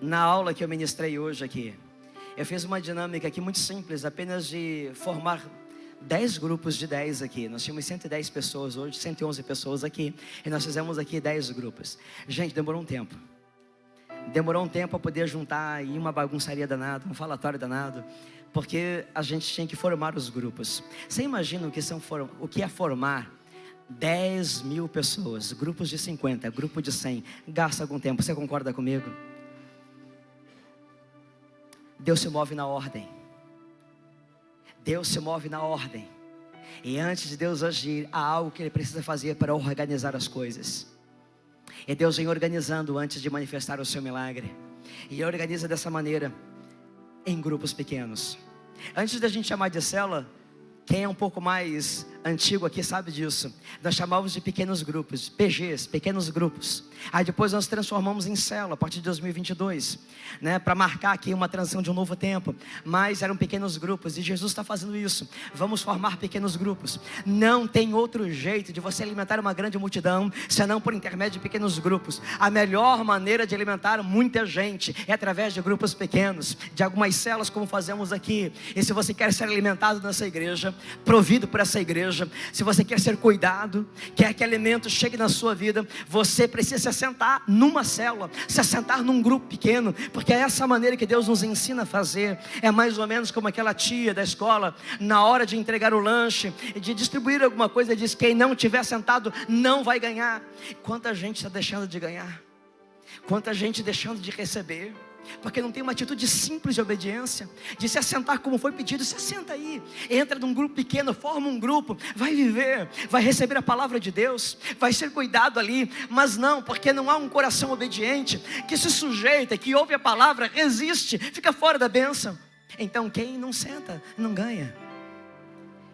na aula que eu ministrei hoje aqui, eu fiz uma dinâmica aqui muito simples, apenas de formar 10 grupos de 10 aqui. Nós tínhamos 110 pessoas hoje, 111 pessoas aqui, e nós fizemos aqui 10 grupos. Gente, demorou um tempo para poder juntar aí uma bagunçaria danada, um falatório danado, porque a gente tinha que formar os grupos. Você imagina o que é formar 10.000 pessoas, grupos de 50, grupo de 100, gasta algum tempo, você concorda comigo? Deus se move na ordem. Deus se move na ordem. E antes de Deus agir, há algo que Ele precisa fazer para organizar as coisas. E Deus vem organizando antes de manifestar o seu milagre. E organiza dessa maneira, em grupos pequenos. Antes da gente chamar de célula, quem é um pouco mais antigo aqui sabe disso. Nós chamávamos de pequenos grupos, PGs, pequenos grupos. Aí depois nós transformamos em célula a partir de 2022, né, para marcar aqui uma transição de um novo tempo. Mas eram pequenos grupos e Jesus está fazendo isso. Vamos formar pequenos grupos. Não tem outro jeito de você alimentar uma grande multidão senão por intermédio de pequenos grupos. A melhor maneira de alimentar muita gente é através de grupos pequenos, de algumas células como fazemos aqui. E se você quer ser alimentado nessa igreja, provido por essa igreja, se você quer ser cuidado, quer que alimento chegue na sua vida, você precisa se assentar numa célula, se assentar num grupo pequeno, porque é essa maneira que Deus nos ensina a fazer. É mais ou menos como aquela tia da escola, na hora de entregar o lanche, de distribuir alguma coisa, diz: quem não tiver sentado não vai ganhar. Quanta gente está deixando de ganhar, quanta gente deixando de receber, porque não tem uma atitude simples de obediência, de se assentar como foi pedido. Se assenta aí, entra num grupo pequeno, forma um grupo, vai viver, vai receber a palavra de Deus, vai ser cuidado ali. Mas não, porque não há um coração obediente, que se sujeita, que ouve a palavra, resiste, fica fora da bênção. Então quem não senta, não ganha.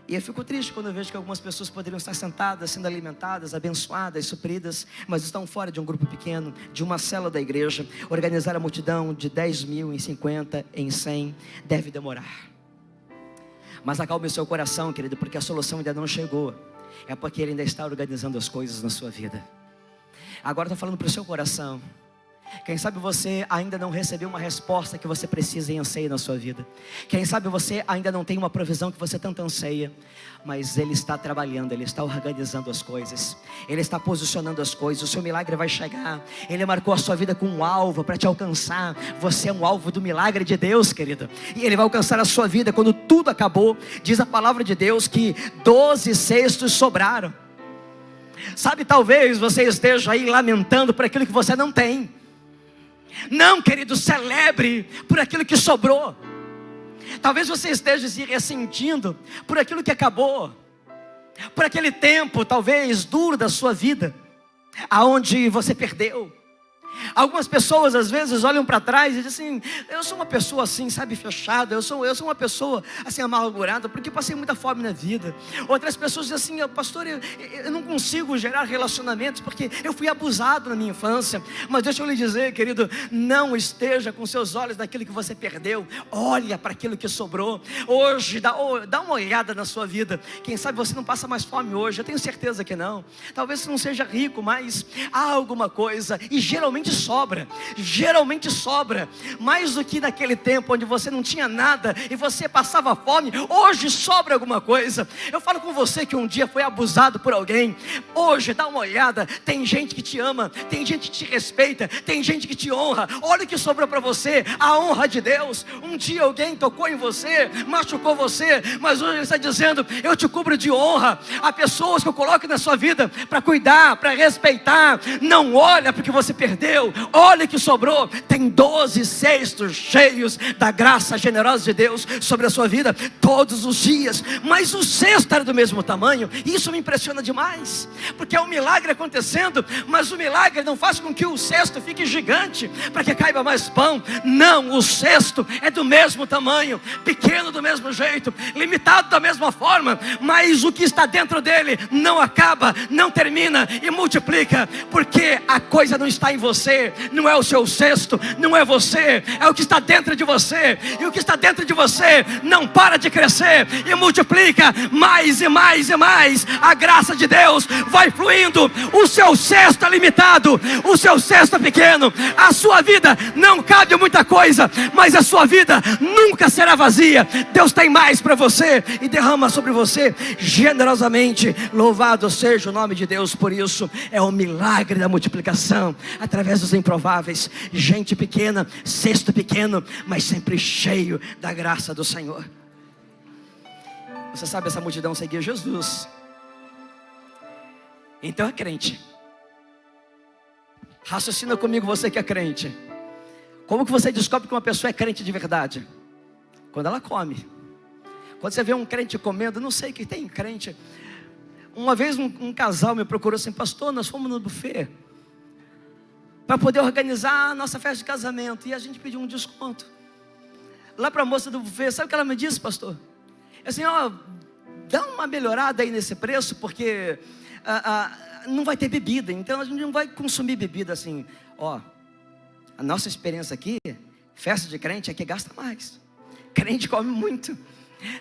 E eu fico triste quando eu vejo que algumas pessoas poderiam estar sentadas, sendo alimentadas, abençoadas, supridas, mas estão fora de um grupo pequeno, de uma célula da igreja. Organizar a multidão de 10.000 em 50, em 100, deve demorar. Mas acalme o seu coração, querido, porque a solução ainda não chegou. É porque Ele ainda está organizando as coisas na sua vida. Agora estou falando para o seu coração. Quem sabe você ainda não recebeu uma resposta que você precisa e anseia na sua vida. Quem sabe você ainda não tem uma provisão que você tanto anseia. Mas Ele está trabalhando, Ele está organizando as coisas, Ele está posicionando as coisas. O seu milagre vai chegar. Ele marcou a sua vida com um alvo para te alcançar. Você é um alvo do milagre de Deus, querido. E Ele vai alcançar a sua vida quando tudo acabou. Diz a palavra de Deus que 12 cestos sobraram. Sabe, talvez você esteja aí lamentando por aquilo que você não tem. Não, querido, celebre por aquilo que sobrou. Talvez você esteja se ressentindo por aquilo que acabou, por aquele tempo talvez duro da sua vida, aonde você perdeu. Algumas pessoas às vezes olham para trás e dizem assim: eu sou uma pessoa assim, sabe, fechada, eu sou uma pessoa assim amargurada, porque passei muita fome na vida. Outras pessoas dizem assim: pastor, eu não consigo gerar relacionamentos porque eu fui abusado na minha infância. Mas deixa eu lhe dizer, querido, não esteja com seus olhos naquilo que você perdeu, olha para aquilo que sobrou. Hoje, dá uma olhada na sua vida. Quem sabe você não passa mais fome hoje, eu tenho certeza que não. Talvez você não seja rico, mas há alguma coisa, e geralmente sobra, mais do que naquele tempo onde você não tinha nada e você passava fome. Hoje sobra alguma coisa. Eu falo com você que um dia foi abusado por alguém. Hoje dá uma olhada, tem gente que te ama, tem gente que te respeita, tem gente que te honra. Olha o que sobrou para você, a honra de Deus. Um dia alguém tocou em você, machucou você, mas hoje Ele está dizendo: eu te cubro de honra. Há pessoas que eu coloco na sua vida para cuidar, para respeitar. Não olha porque você perdeu, olha o que sobrou. Tem 12 cestos cheios da graça generosa de Deus sobre a sua vida todos os dias, mas o cesto era do mesmo tamanho. Isso me impressiona demais, porque é um milagre acontecendo, mas o milagre não faz com que o cesto fique gigante para que caiba mais pão. Não, o cesto é do mesmo tamanho, pequeno do mesmo jeito, limitado da mesma forma, mas o que está dentro dele não acaba, não termina e multiplica, porque a coisa não está em você, não é o seu cesto, não é você, é o que está dentro de você. E o que está dentro de você não para de crescer e multiplica mais e mais e mais. A graça de Deus vai fluindo. O seu cesto é limitado, o seu cesto é pequeno, a sua vida não cabe muita coisa, mas a sua vida nunca será vazia. Deus tem mais para você e derrama sobre você generosamente. Louvado seja o nome de Deus por isso. É o milagre da multiplicação através dos improváveis. Gente pequena, cesto pequeno, mas sempre cheio da graça do Senhor. Você sabe, essa multidão seguia Jesus. Então é crente. Raciocina comigo, você que é crente. Como que você descobre que uma pessoa é crente de verdade? Quando ela come. Quando você vê um crente comendo, não sei que tem crente. Uma vez um casal me procurou assim: pastor, nós fomos no buffet para poder organizar a nossa festa de casamento, e a gente pediu um desconto lá para a moça do buffet. Sabe o que ela me disse, pastor? Assim: ó, dá uma melhorada aí nesse preço, porque não vai ter bebida, então a gente não vai consumir bebida assim. Ó, a nossa experiência aqui, festa de crente, é que gasta mais. Crente come muito.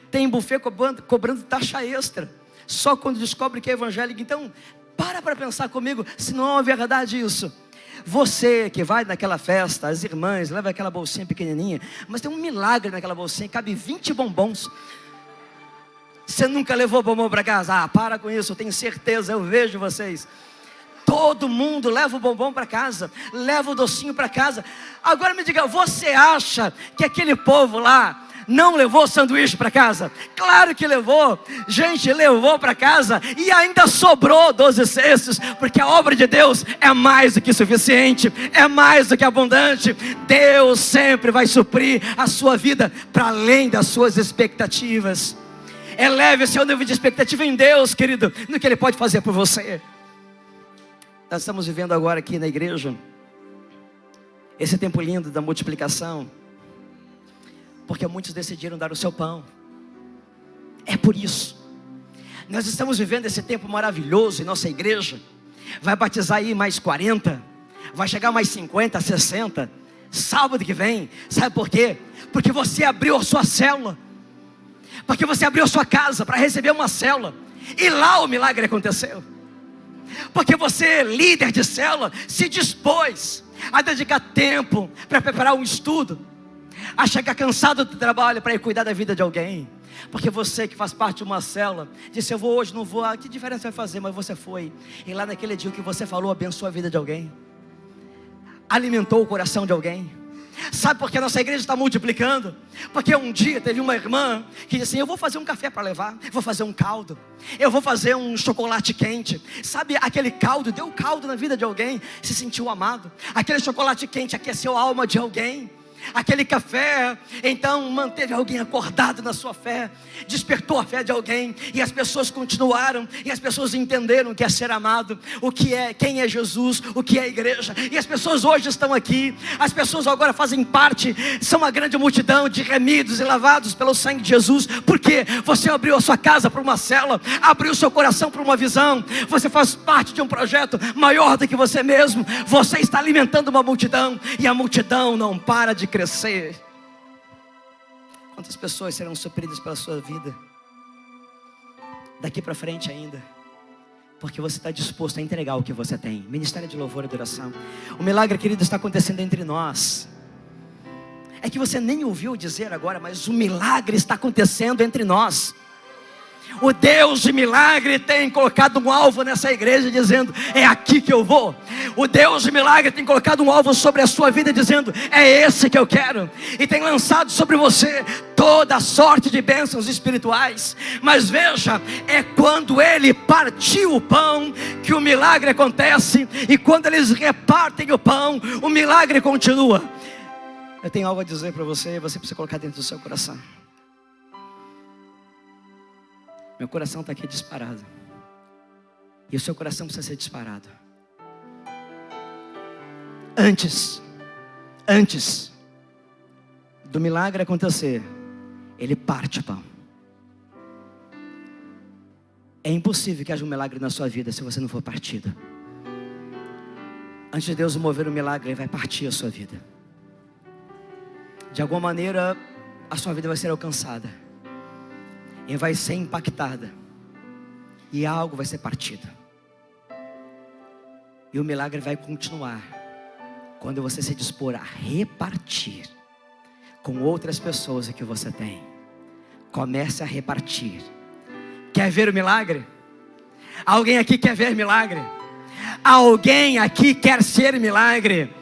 Tem buffet cobrando taxa extra, só quando descobre que é evangélico. Então, para pensar comigo, se não é verdade isso. Você que vai naquela festa, as irmãs levam aquela bolsinha pequenininha, mas tem um milagre naquela bolsinha, cabe 20 bombons. Você nunca levou bombom para casa? Para com isso, eu tenho certeza, eu vejo vocês. Todo mundo leva o bombom para casa, leva o docinho para casa. Agora me diga, você acha que aquele povo lá não levou sanduíche para casa? Claro que levou. Gente, levou para casa e ainda sobrou 12 cestos, porque a obra de Deus é mais do que suficiente, é mais do que abundante. Deus sempre vai suprir a sua vida para além das suas expectativas. Eleve o seu nível de expectativa em Deus, querido, no que Ele pode fazer por você. Nós estamos vivendo agora aqui na igreja esse tempo lindo da multiplicação, porque muitos decidiram dar o seu pão. É por isso. Nós estamos vivendo esse tempo maravilhoso em nossa igreja. Vai batizar aí mais 40, vai chegar mais 50, 60, sábado que vem. Sabe por quê? Porque você abriu a sua célula, porque você abriu a sua casa para receber uma célula, e lá o milagre aconteceu. Porque você, líder de célula, se dispôs a dedicar tempo para preparar um estudo, a chegar cansado do trabalho para ir cuidar da vida de alguém. Porque você que faz parte de uma célula disse: eu vou hoje, não vou, que diferença vai fazer? Mas você foi, e lá naquele dia que você falou, abençoou a vida de alguém, alimentou o coração de alguém. Sabe por que a nossa igreja está multiplicando? Porque um dia teve uma irmã que disse assim: eu vou fazer um café para levar, vou fazer um caldo, eu vou fazer um chocolate quente. Sabe, aquele caldo deu caldo na vida de alguém, se sentiu amado. Aquele chocolate quente aqueceu a alma de alguém. Aquele café, então, manteve alguém acordado na sua fé, despertou a fé de alguém, e as pessoas continuaram, e as pessoas entenderam o que é ser amado, quem é Jesus, o que é a igreja, e as pessoas hoje estão aqui, as pessoas agora fazem parte, são uma grande multidão de remidos e lavados pelo sangue de Jesus, porque você abriu a sua casa para uma célula, abriu o seu coração para uma visão, você faz parte de um projeto maior do que você mesmo, você está alimentando uma multidão, e a multidão não para de crescer. Quantas pessoas serão supridas pela sua vida daqui para frente ainda, porque você está disposto a entregar o que você tem. Ministério de louvor e adoração. O milagre, querido, está acontecendo entre nós. É que você nem ouviu dizer agora, mas o milagre está acontecendo entre nós. O Deus de milagre tem colocado um alvo nessa igreja, dizendo: é aqui que eu vou. O Deus de milagre tem colocado um alvo sobre a sua vida, dizendo: é esse que eu quero. E tem lançado sobre você toda sorte de bênçãos espirituais. Mas veja, é quando Ele partiu o pão que o milagre acontece. E quando eles repartem o pão, o milagre continua. Eu tenho algo a dizer para você, você precisa colocar dentro do seu coração. Meu coração está aqui disparado, e o seu coração precisa ser disparado. Antes do milagre acontecer, Ele parte o pão. É impossível que haja um milagre na sua vida se você não for partido. Antes de Deus mover o milagre, Ele vai partir a sua vida. De alguma maneira, a sua vida vai ser alcançada, e vai ser impactada, e algo vai ser partido, e o milagre vai continuar quando você se dispor a repartir com outras pessoas o que você tem. Comece a repartir. Quer ver o milagre? Alguém aqui quer ver milagre? Alguém aqui quer ser milagre?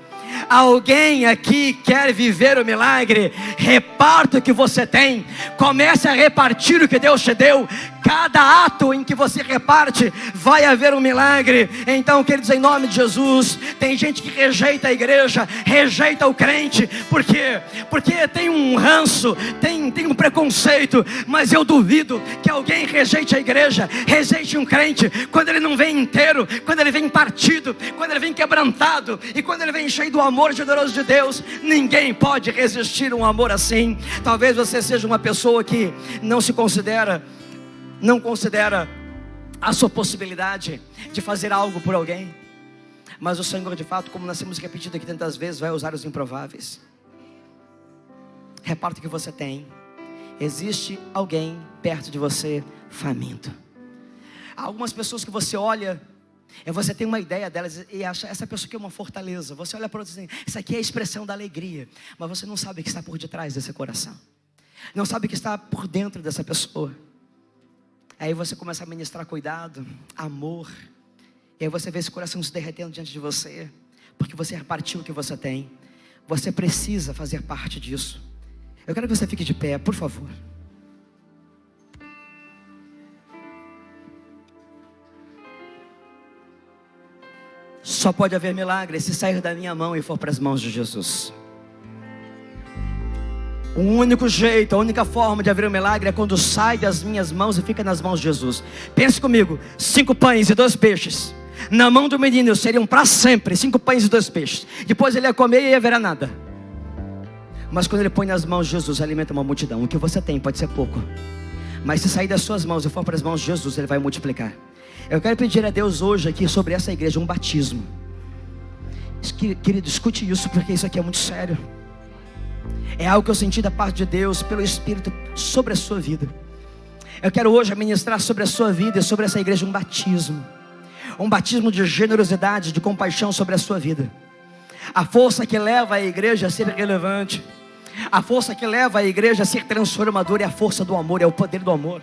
Alguém aqui quer viver o milagre? Reparta o que você tem. Comece a repartir o que Deus te deu. Cada ato em que você reparte, vai haver um milagre. Então, queridos, em nome de Jesus, tem gente que rejeita a igreja, rejeita o crente. Por quê? Porque tem um ranço, tem um preconceito. Mas eu duvido que alguém rejeite a igreja, rejeite um crente, quando ele não vem inteiro, quando ele vem partido, quando ele vem quebrantado, e quando ele vem cheio do amor generoso de Deus. Ninguém pode resistir a um amor assim. Talvez você seja uma pessoa que não considera a sua possibilidade de fazer algo por alguém, mas o Senhor, de fato, como nós temos repetido aqui tantas vezes, vai usar os improváveis. Reparta o que você tem. Existe alguém perto de você faminto. Há algumas pessoas que você olha e você tem uma ideia delas e acha: essa pessoa aqui é uma fortaleza. Você olha para outra e diz: isso aqui é a expressão da alegria. Mas você não sabe o que está por detrás desse coração, não sabe o que está por dentro dessa pessoa. Aí você começa a ministrar cuidado, amor, e aí você vê esse coração se derretendo diante de você, porque você repartiu o que você tem. Você precisa fazer parte disso. Eu quero que você fique de pé, por favor. Só pode haver milagre se sair da minha mão e for para as mãos de Jesus. O único jeito, a única forma de haver um milagre é quando sai das minhas mãos e fica nas mãos de Jesus. Pense comigo: 5 pães e 2 peixes na mão do menino seriam para sempre 5 pães e 2 peixes. Depois ele ia comer e ia haver nada. Mas quando ele põe nas mãos de Jesus, alimenta uma multidão. O que você tem pode ser pouco, mas se sair das suas mãos e for para as mãos de Jesus, Ele vai multiplicar. Eu quero pedir a Deus hoje aqui sobre essa igreja um batismo. Querido, escute isso, porque isso aqui é muito sério. É algo que eu senti da parte de Deus, pelo Espírito, sobre a sua vida. Eu quero hoje ministrar sobre a sua vida e sobre essa igreja um batismo. Um batismo de generosidade, de compaixão sobre a sua vida. A força que leva a igreja a ser relevante, a força que leva a igreja a ser transformadora, é a força do amor, é o poder do amor.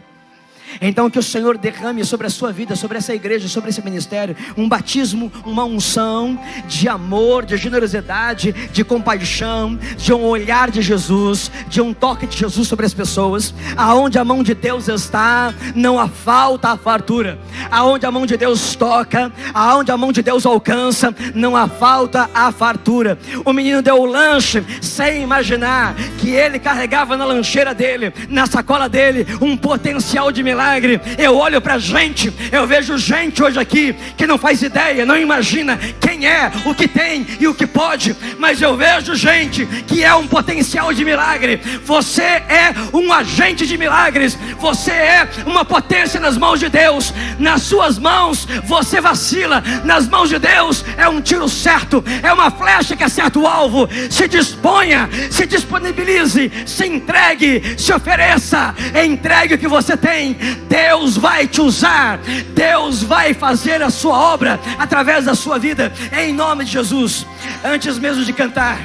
Então que o Senhor derrame sobre a sua vida, sobre essa igreja, sobre esse ministério, um batismo, uma unção de amor, de generosidade, de compaixão, de um olhar de Jesus, de um toque de Jesus sobre as pessoas. Aonde a mão de Deus está, não há falta, há fartura. Aonde a mão de Deus toca, aonde a mão de Deus alcança, não há falta, há fartura. O menino deu o lanche sem imaginar que ele carregava na lancheira dele, na sacola dele, um potencial de milagre. Eu olho para gente, eu vejo gente hoje aqui que não faz ideia, não imagina quem é, o que tem e o que pode, mas eu vejo gente que é um potencial de milagre. Você é um agente de milagres, você é uma potência nas mãos de Deus. Nas suas mãos você vacila, nas mãos de Deus é um tiro certo, é uma flecha que acerta o alvo. Se disponha, se disponibilize, se entregue, se ofereça, entregue o que você tem. Deus vai te usar, Deus vai fazer a sua obra através da sua vida, em nome de Jesus. Antes mesmo de cantar,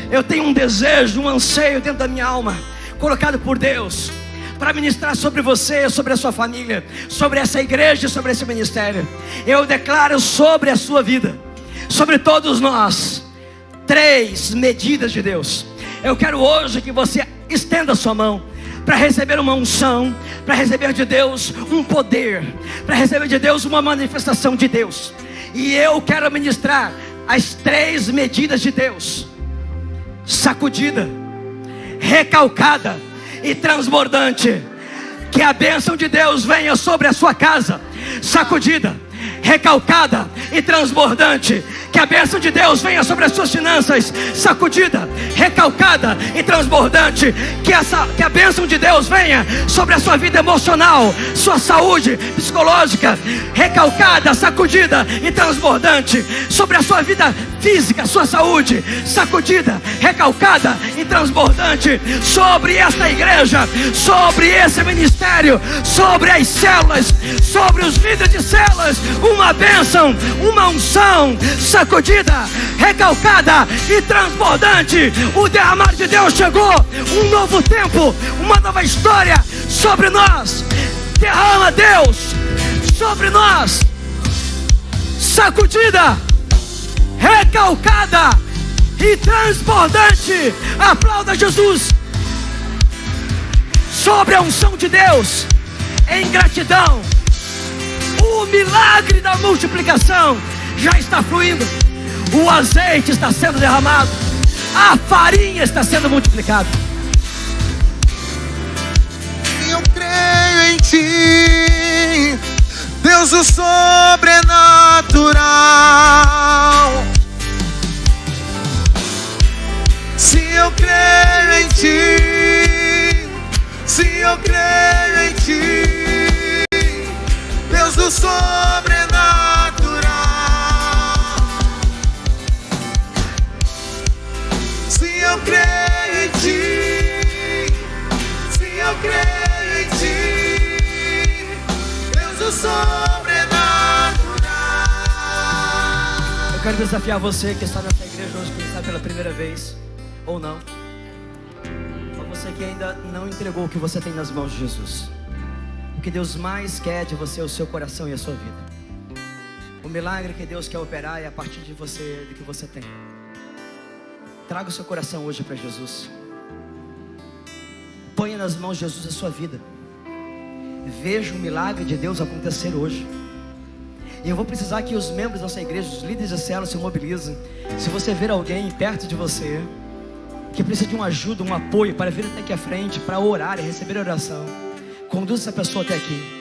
eu tenho um desejo, um anseio dentro da minha alma, colocado por Deus, para ministrar sobre você, sobre a sua família, sobre essa igreja, sobre esse ministério. Eu declaro sobre a sua vida, sobre todos nós, 3 medidas de Deus. Eu quero hoje que você estenda a sua mão para receber uma unção, para receber de Deus um poder, para receber de Deus uma manifestação de Deus. E eu quero ministrar as 3 medidas de Deus: sacudida, recalcada e transbordante. Que a bênção de Deus venha sobre a sua casa, sacudida, recalcada e transbordante. Que a bênção de Deus venha sobre as suas finanças, sacudida, recalcada e transbordante. Que a bênção de Deus venha sobre a sua vida emocional, sua saúde psicológica, recalcada, sacudida e transbordante. Sobre a sua vida física, sua saúde, sacudida, recalcada e transbordante. Sobre esta igreja, sobre esse ministério, sobre as células, sobre os líderes de células, uma bênção, uma unção, sacudida, recalcada e transbordante. O derramar de Deus chegou, um novo tempo, uma nova história sobre nós. Derrama, Deus, sobre nós, sacudida, recalcada e transbordante. Aplauda Jesus. Sobre a unção de Deus, em gratidão, o milagre da multiplicação já está fluindo. O azeite está sendo derramado, a farinha está sendo multiplicada.
Eu creio em Ti, Deus o sobrenatural. Se eu creio em Ti, se eu creio em Ti, Deus do sobrenatural. Se eu creio em Ti, se eu creio em Ti, Deus do sobrenatural.
Eu quero desafiar você que está nessa igreja hoje, quem está pela primeira vez ou não, ou você que ainda não entregou o que você tem nas mãos de Jesus. O que Deus mais quer de você é o seu coração e a sua vida. O milagre que Deus quer operar é a partir de você, do que você tem. Traga o seu coração hoje para Jesus. Ponha nas mãos de Jesus a sua vida. Veja o milagre de Deus acontecer hoje. E eu vou precisar que os membros da nossa igreja, os líderes de célula, se mobilizem. Se você ver alguém perto de você que precisa de uma ajuda, um apoio, para vir até aqui à frente, para orar e receber a oração, conduza essa pessoa até aqui.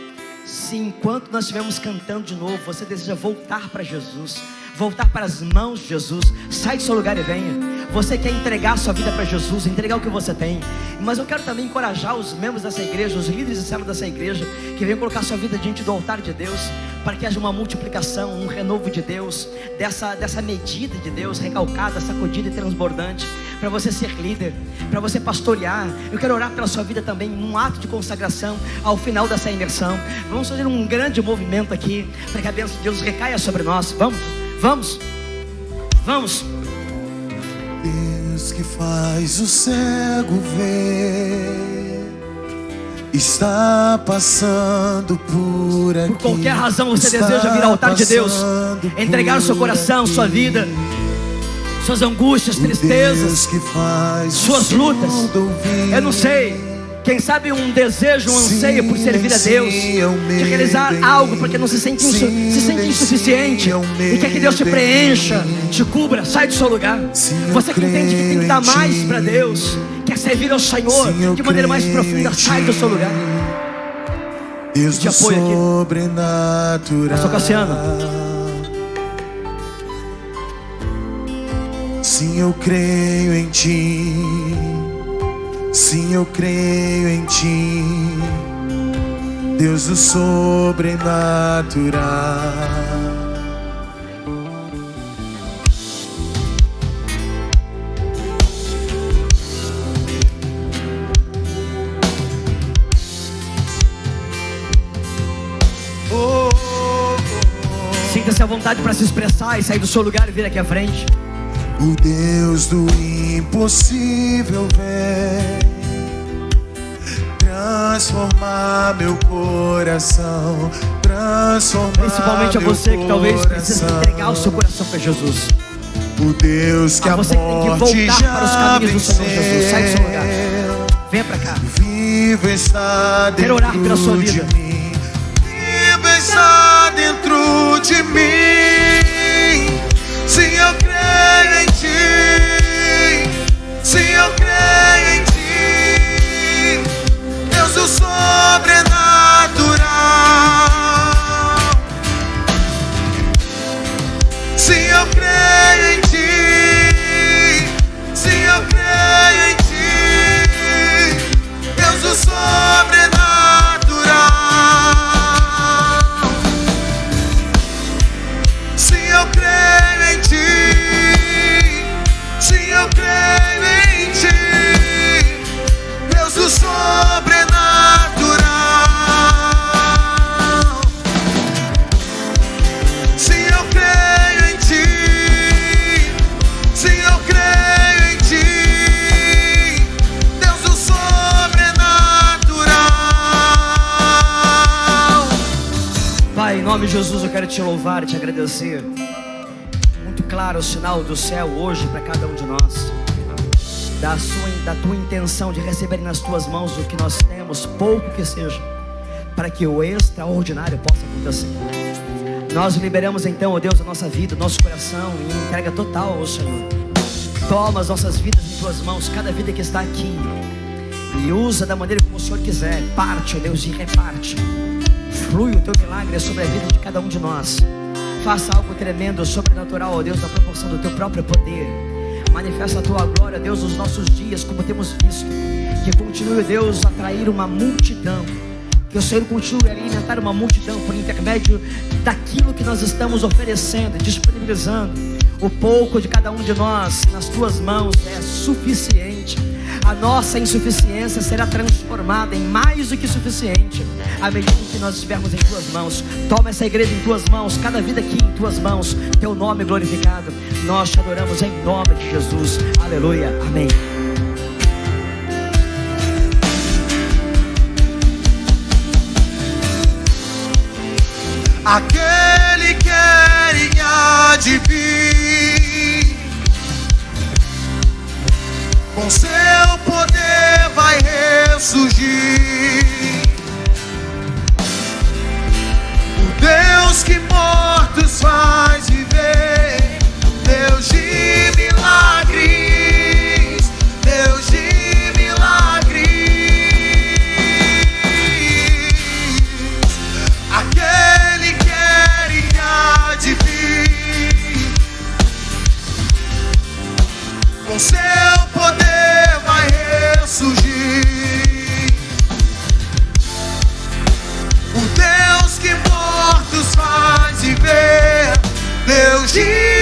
Se enquanto nós estivermos cantando de novo, você deseja voltar para Jesus, voltar para as mãos de Jesus, sai do seu lugar e venha. Você quer entregar a sua vida para Jesus, entregar o que você tem. Mas eu quero também encorajar os membros dessa igreja, os líderes de célula dessa igreja, que venham colocar sua vida diante do altar de Deus, para que haja uma multiplicação, um renovo de Deus, dessa medida de Deus, recalcada, sacudida e transbordante, para você ser líder, para você pastorear. Eu quero orar pela sua vida também, num ato de consagração, ao final dessa imersão. Vamos fazer um grande movimento aqui, para que a bênção de Deus recaia sobre nós. Vamos, vamos, vamos.
Deus que faz o cego ver está passando por aqui.
Por qualquer razão você deseja vir ao altar de Deus, entregar o seu coração, sua vida, suas angústias, tristezas, suas lutas. Eu não sei, quem sabe um desejo, um anseio por servir a Deus, de realizar algo porque não se sente insuficiente e quer que Deus te preencha, te cubra. Sai do seu lugar. Você que entende que tem que dar mais para Deus, quer servir ao Senhor de maneira mais profunda, sai do seu lugar.
Deus
te apoio aqui.
Sobrenatural.
Pastor Cassiano.
Sim, eu creio em Ti. Sim, eu creio em Ti, Deus do sobrenatural.
Sinta-se à vontade para se expressar e sair do seu lugar e vir aqui à frente.
O Deus do impossível vem transformar meu coração, transformar.
Principalmente a você que talvez precise entregar o seu coração para Jesus.
O Deus que a
você que tem que voltar para os caminhos do Senhor Jesus. Sai do seu lugar. Venha para cá.
Vivo está dentro.
Quero orar pela sua vida.
De mim. Vivo está dentro de mim. Sim, eu creio em Ti. Sim, eu creio em Ti, Deus do sobrenatural. Sim, eu creio em Ti. Sim, eu creio em Ti, Deus do sobrenatural. Sim, eu creio em Ti. Sim, eu creio em Ti, Deus do sobrenatural. Sim, eu creio em Ti. Sim, eu creio em Ti, Deus do sobrenatural.
Pai, em nome de Jesus eu quero te louvar e te agradecer. Muito claro o sinal do céu hoje para cada um de nós, da tua intenção de receber nas tuas mãos o que nós temos, pouco que seja, para que o extraordinário possa acontecer. Nós liberamos então, ó Deus, a nossa vida, o nosso coração em entrega total ao Senhor. Toma as nossas vidas em tuas mãos, cada vida que está aqui, e usa da maneira como o Senhor quiser. Parte, ó Deus, e reparte. Flui o teu milagre sobre a vida de cada um de nós. Faça algo tremendo, sobrenatural, ó Deus, na proporção do teu próprio poder. Manifesta a tua glória, Deus, nos nossos dias, como temos visto. Que continue, Deus, a atrair uma multidão. Que o Senhor continue a alimentar uma multidão por intermédio daquilo que nós estamos oferecendo, disponibilizando. O pouco de cada um de nós nas tuas mãos é suficiente. A nossa insuficiência será transformada em mais do que suficiente à medida que nós estivermos em tuas mãos. Toma essa igreja em tuas mãos, cada vida aqui em tuas mãos. Teu nome glorificado. Nós te adoramos em nome de Jesus. Aleluia. Amém.
Aquele que era e há de vir, com seu poder vai ressurgir. O Deus que mortos faz viver, Deus de milagres, Deus de milagres. Aquele que era e há de vir, com seu poder vai ressurgir. O Deus que mortos faz viver, Deus de